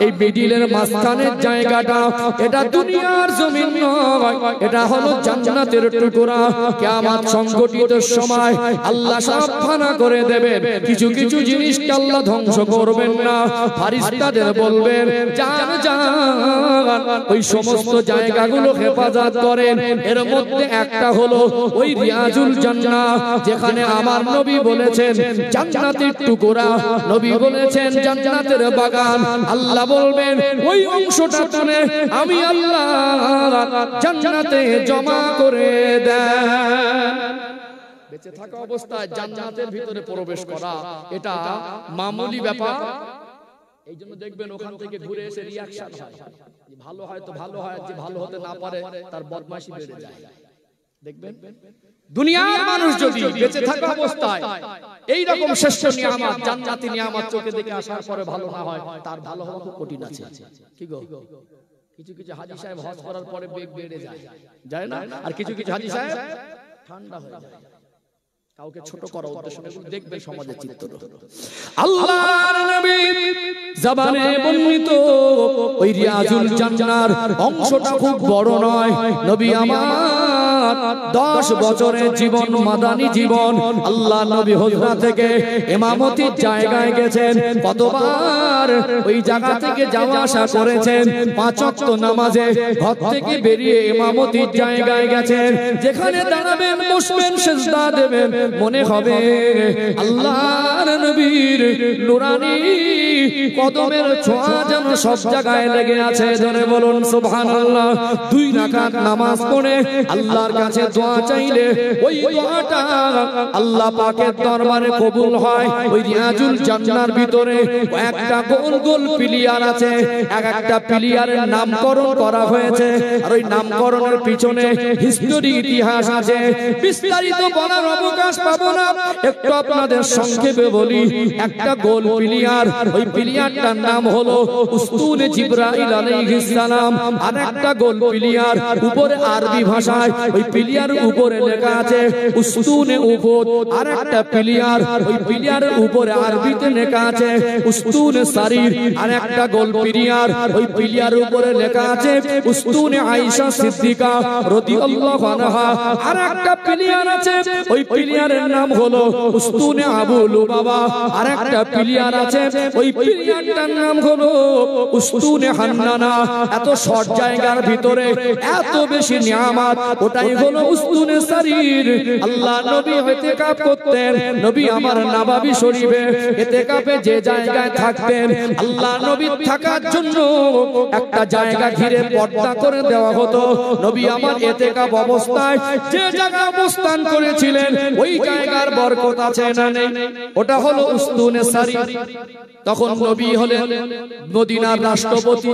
এই মিডিলের মাঝখানের জায়গাটা, এটা দুনিয়ার জমিন নয়, এটা হলো জান্নাতের টুকরা। কিয়ামত সংঘটিতের সময় আল্লাহ সব ফানা করে দেবেন। কিছু কিছু জিনিসকে আল্লাহ ধ্বংস করবেন না, ফেরেশতাদের বলবেন যান যান ওই সমস্ত জায়গাগুলো হেফাজত করেন। এর মধ্যে একটা হলো ওই রিয়াজুল জান্নাহ, যেখানে আমার নবী বলেছেন জান্নাতের টুকরা, নবী বলেছেন জান্নাতের বাগান। আল্লাহ বলবেন ওই অংশটা তুলে আমি আল্লাহ জান্নাতে জমা করে দেন। বেঁচে থাকা অবস্থায় জান্নাতের ভিতরে প্রবেশ করা এটা মামুলি ব্যাপার। এই জন্য দেখবেন ওখান থেকে ঘুরে এসে রিয়াকশন হয়, ভালো হয় তো ভালো হয়, যে ভালো হতে না পারে তার বদমাশি বেড়ে যায়। দেখবেন দুনিয়ার মানুষ যদি বেঁচে থাকা অবস্থায় এই রকম শ্রেষ্ঠ নিয়ামত, জান্নাতি নিয়ামত চোখে দেখে আসার পরে ভালো না হয়, তার ভালো হওয়া খুব কঠিন আছে। কি গো, কিছু কিছু হাজী সাহেব হজ করার পরে বেগ বেড়ে যায় না, আর কিছু কিছু হাজী সাহেব ঠান্ডা হয়ে যায়। কাউকে ছোট করা উদ্দেশ্য নেই, দেখবে সমাজের চিত্র। আল্লাহর নবী জবানে বর্ণিত ওই রিয়াজুল জান্নাহর অংশটা খুব বড় নয়। নবী আমার 10 বছরের জীবন, মাদানী জীবন, আল্লাহ নবী হুজরা থেকে ইমামতির জায়গায় গেছেন। কতবার ওই জায়গা থেকে যাওয়া আসা করেছেন। 5 ওয়াক্ত নামাজে ঘর থেকে বেরিয়ে ইমামতির জায়গায় গেছেন। যেখানে দাঁড়াবেন, বসবেন, সিজদা দেবেন, মনে হবে আল্লাহর নবীর নুরানি কদমের ছোঁয়া যেন সব জায়গায় লেগে আছে। ধরে বলুন সুবহানাল্লাহ। 2 রাকাত নামাজ পড়ে আল্লাহর কাছে দোয়া চাইলে ওই দোয়াটা আল্লাহ পাকের দরবারে কবুল হয়। ওই রিয়াজুল জান্নাহর ভিতরে একটা গোল গোল পিলিয়ার আছে, এক একটা পিলিয়ারের নামকরণ করা হয়েছে। আর ওই নামকরণের পিছনে হিস্টোরি, ইতিহাস আছে। বিস্তারিত বলার অবকাশ পাবো না, একটু আপনাদের সংক্ষেপে বলি। একটা গোল পিলিয়ার, ওই পিলিয়ারটার নাম হলো উস্তুনে জিবরাইল আলাইহিস সালাম। আর একটা গোল পিলিয়ার, উপরে আরবি ভাষায় ওই পিলিয়ার উপরে লেখা আছে উস্তুনে উহুদ। আর একটা পিলিয়ার, ওই পিলিয়ারের উপরে আরবিতে লেখা আছে উস্তুনে সারির। আর একটা গোল পিলিয়ার, ওই পিলিয়ারের উপরে লেখা আছে উস্তুনে আয়েশা সিদ্দিকা রাদিয়াল্লাহু আনহা। আর একটা পিলিয়ার আছে, ওই পিলিয়ারের নাম হলো উস্তুনে আবু লুবাবা। আর একটা পিলিয়ার আছে, ওই পিলিয়ারটার নাম হলো উস্তুনে হান্নানা। এত শর্ট জায়গার ভিতরে এত বেশি নিয়ামত, ওটাই হলো উস্তুনে সারির। আল্লাহ নবী ইতিকাফ করতেন। নবী আমার নববী শরীফে ইতিকাফে যে জায়গায় থাকতেন, আল্লাহ নবীর থাকার জন্য একটা জায়গা ঘিরে পর্দা করে দেওয়া হতো। নবী আমার ইতিকাফ অবস্থায় যে জায়গা অবস্থান করেছিলেন, ওই জায়গার বরকত আছে না নেই? ওটা হলো উস্তুনে সারি। তখন নবী হলেন মদিনার রাষ্ট্রপতি,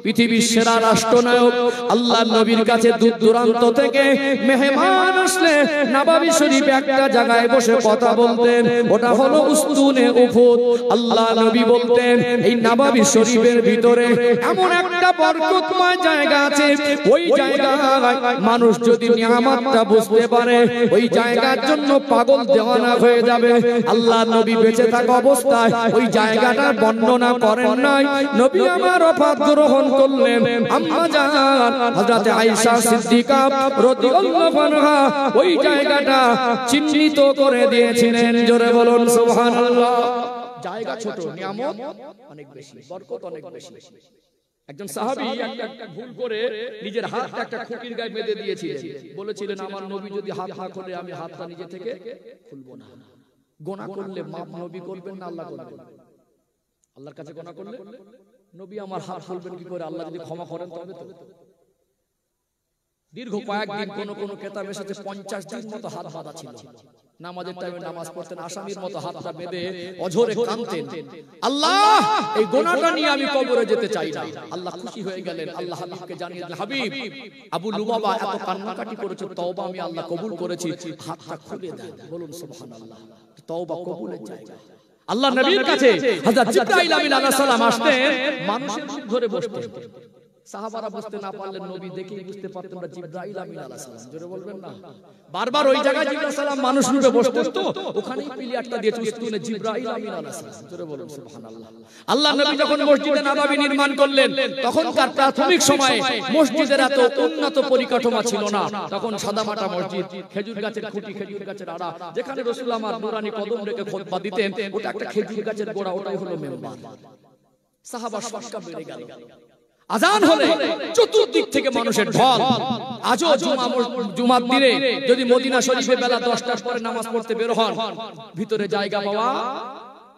পৃথিবীর সেরা রাষ্ট্রনায়ক। আল্লাহ নবীর কাছে দূর দূরান্ত থেকে মেহমান আসলে নববী শরীফে একটা জায়গায় বসে কথা বলতেন, ওটা হলো উস্তুনে উহুদ। আল্লাহ নবী বলতেন এই নববী শরীফের ভিতরে এমন একটা বরকতময় জায়গা আছে, ওই জায়গায় মানুষ যদি নিয়ামতটা বুঝতে পারে, ওই জায়গার জন্য পাগল দেওয়ানা হয়ে যাবে। আল্লাহ নবী বেঁচে থাকা অবস্থায় ওই জায়গাটা বর্ণনা করেন নাই। নবী আমার ওফাত গ্রহণ করলেন, আম্মা জান হযরত আয়েশা সিদ্দিকা রাদিয়াল্লাহু আনহা ওই জায়গাটা চিহ্নিত করে দিয়েছিলেন। জোরে বলুন সুবহানাল্লাহ। জায়গা ছোট, নিয়ামত অনেক বেশি, বরকত অনেক বেশি। একজন সাহাবী একটা ভুল করে নিজের হাতটা একটা খুঁটির গায়ে বেঁধে দিয়েছিলেন। বলেছিলেন আমার নবী যদি হাত না খোলে আমি হাতটা নিজে থেকে খুলবো না। গোনা করলে মাপ নবী করবেন না আল্লাহ করবেন? আল্লাহর কাছে গোনা করলে নবী আমার হাত খুলবেন কি করে? আল্লাহ যদি ক্ষমা করেন তবে তো। দীর্ঘ কয়েকদিন কোন কোন কিতাব এসেছে 50 দিন মতো হাত বাঁধা ছিল। নামাজের টাইমে নামাজ পড়তেন, আসামির মতো হাতটা বেঁধে অঝরে কাঁদতেন, আল্লাহ এই গুনাহটা নিয়ে আমি কবরে যেতে চাই না। আল্লাহ খুশি হয়ে গেলেন, আল্লাহ হাবিবকে জানিয়ে দিলেন, হাবিব আবু লুবাবা এত কান্নাকাটি করেছে, তওবা আমি আল্লাহ কবুল করেছি, হাতটা খুলে দেন। বলুন সুবহানাল্লাহ। তওবা কবুলের জায়গা। আল্লাহ নবীর কাছে হযরত জিবরাইল আলাইহিস সালাম আসতেন, মানুষের মুখ ধরে বসতেন। সাহাবারা বুঝতে না পারলেন, নবী দেখেই বুঝতে পারতেন না জিবরাইল আলাইহিস সালাম। জোরে বলবেন না। বারবার ওই জায়গায় জিবরাইল সালাম মানুষ রূপে বসতেন, তো ওখানেই প্লেয়ারটা দিয়ে চুস্তুনে জিবরাইল আলাইহিস সালাম। জোরে বলুন সুবহানাল্লাহ। আল্লাহ নবী যখন মসজিদে নববী নির্মাণ করলেন, তখনকার প্রাথমিক সময়ে মসজিদের এত উন্নত পরিকাঠামো ছিল না। তখন সাদামাটা মসজিদ, খেজুর গাছের খুঁটি, খেজুর গাছের আড়া, যেখানে রাসূল আমার নুরানি কদম রেখে খুতবা দিতেন, ওটা একটা খেজুর গাছের গোড়া, ওটাই হলো মিম্বার। সাহাবার সংখ্যা বেড়ে গেল। আজান হলে চতুর্দিক থেকে মানুষের ঢল। আজও জুমার দিনে যদি মদিনা শরীফে বেলা 10টার পরে নামাজ পড়তে বের হন, ভিতরে জায়গা পাওয়া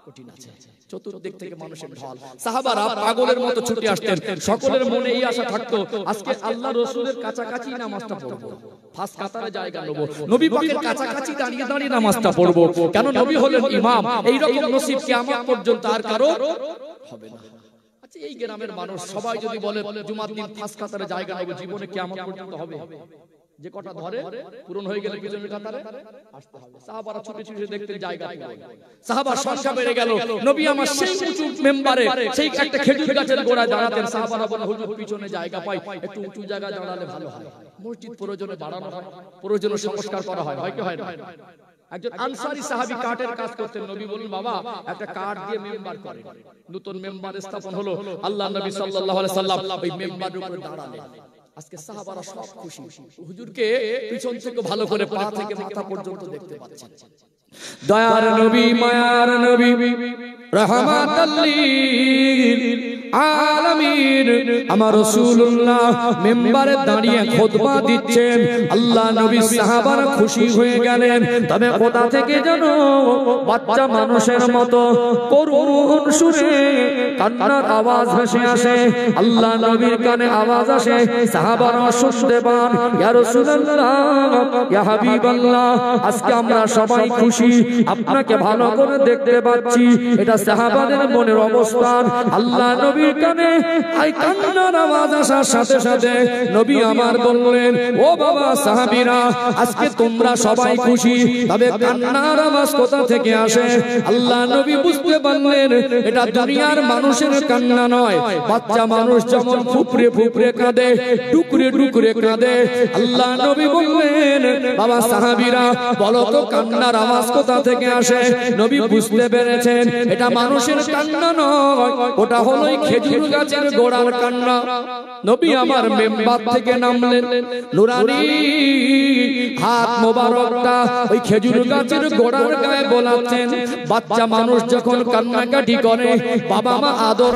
কঠিন আছে। চতুর্দিক থেকে মানুষের ঢল। সাহাবারা পাগলের মতো ছুটে আসতেন। সকলের মনে এই আশা থাকতো, আজকে আল্লাহ রাসূলের কাছাকাছি নামাজটা পড়বো, ফার্স্ট কাতারে জায়গা নেব, নবী পাকের কাছাকাছি দাঁড়িয়ে দাঁড়িয়ে নামাজটা পড়বো। কেন? নবী হলেন ইমাম। এই রকম নসিব কিয়ামত পর্যন্ত আর কারো হবে না। এই গ্রামের মানুষ সবাই যদি বলে জুমার দিন ফার্স্ট কাতারে জায়গা নেব, জীবনে কিয়ামত পর্যন্ত হবে? যে কটা ধরে পূরণ হয়ে গেলে পিছনের কাতারে আসতে হবে। সাহাবারা ছুটে ছুটে দেখতেন জায়গা পেলেন। সাহাবার সংখ্যা বেড়ে গেল। নবী আমার সেই উঁচু মেম্বারে, সেই একটা খেজুর গাছের গোড়ায় দাঁড়াতেন। সাহাবারা বলে, হুজুর পিছনে জায়গা পাই, একটু উঁচু জায়গায় দাঁড়ালে ভালো হয়। মসজিদ প্রয়োজনে বাড়ানো হয়, প্রয়োজনে সংস্কার করা হয়, হয় কি হয় না? একজন আনসারী সাহাবী কাঠের কাজ করতেন। নবী বললেন, বাবা একটা কাঠ দিয়ে মেম্বার করে। নতুন মেম্বার স্থাপন হলো। আল্লাহ নবী সাল্লাল্লাহু আলাইহি সাল্লাম ওই মেম্বারের উপরে দাঁড়ালেন। আজকে সাহাবারা সব খুশি, হুজুরকে পিছন থেকে ভালো করে পা থেকে মাথা পর্যন্ত দেখতে পাচ্ছেন। দয়ার নবী, মায়ার নবী, রাহমাতাল লিল আলামিন আমার রাসূলুল্লাহ মিম্বারে দাঁড়িয়ে খুতবা দিচ্ছেন। আল্লাহ নবী সাহাবারা খুশি হয়ে গেলেন। তবে কোথা থেকে যেন বাচ্চা মানুষের মতো করুণ সুরে কান্নার আওয়াজ ভেসে আসে। আল্লাহ নবীর কানে আওয়াজ আসে, সাহাবারা শুনতে পান, ইয়া রাসূলুল্লাহ, ইয়া হাবিবাল্লাহ, আজকে আমরা সবাই খুশি, আপনাকে ভালো করে দেখতে পাচ্ছি। এটা সাহাবাদের মনের অবস্থান। আল্লাহ নবীর কানে এই কান্নার আওয়াজ আসার সাথে সাথে নবী আমার বললেন, ও বাবা সাহাবীরা, আজকে তোমরা সবাই খুশি, তবে কান্নার আওয়াজ কোথা থেকে আসে? আল্লাহ নবী বুঝতে পারলেন এটা দুনিয়ার মানুষের কান্না নয়। বাচ্চা মানুষ যেমন ফুপড়ে ফুপড়ে কাঁদে, টুকরে টুকরে কাঁদে, আল্লাহ নবী বললেন, বাবা সাহাবীরা বলো তো কান্নার আওয়াজ কোথা থেকে আসে? নবী বুঝতে পেরেছেন এটা মানুষের কান্না নয়, ওটা হলো খেজুর গাছের গোড়ার কান্না। নবী আমার মিম্বার থেকে নামলেন, নুরানি হাত মোবারকটা ওই খেজুর গাছের গোড়ার গায়ে বোলাচ্ছেন। বাচ্চা মানুষ যখন কান্নাকাটি করে, বাবা মা আদর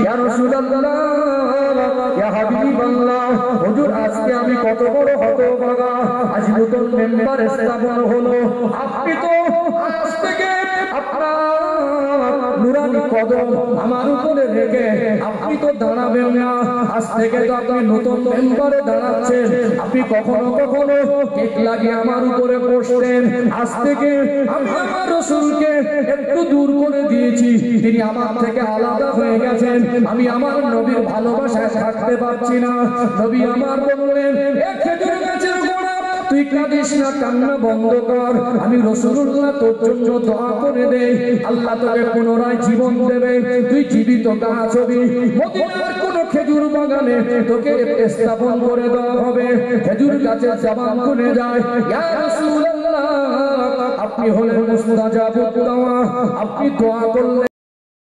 ইয়া রাসূলুল্লাহ, ইয়া হাবিবাল্লাহ, হুজুর আজকে আমি কত বড় হতভাগা, আজ নতুন মেম্বার স্থাপন হলো, আপনি তো আজ থেকে আপনার নুরানি কদম আমার উপরে রেখে আপনি তো দাঁড়াবেন না। আজ থেকে তো আপনি নতুন মেম্বারে দাঁড়াচ্ছেন। আপনি কখনো কখনো কেক লাগিয়ে আমার উপরে বসতেন, আজ থেকে আমি আমার রাসূলকে একটু দূর করে দিয়েছি, তিনি আমার থেকে আলাদা হয়ে গেছেন, আমি আমার নবীর ভালোবাসায় থাকতে পারছি না। নবী আমার বললেন, এক খেজুর গাছের গোড়া, তুই কাঁদিস না, কান্না বন্ধ কর, আমি রাসূলুল্লাহ তোর জন্য দোয়া করে দেই, আল্লাহ তোকে পুনরায় জীবন দেবে, তুই জীবিত গাছ হবি। মদিনার কোন খেজুর বাগানে তোকে স্থাপন করে দেওয়া হবে। খেজুর গাছের জবান খুলে যায়, ইয়া রাসূলুল্লাহ, আপনি হলেন মুস্তাজাবুদ দাওয়া, আপনি দোয়া করলেন।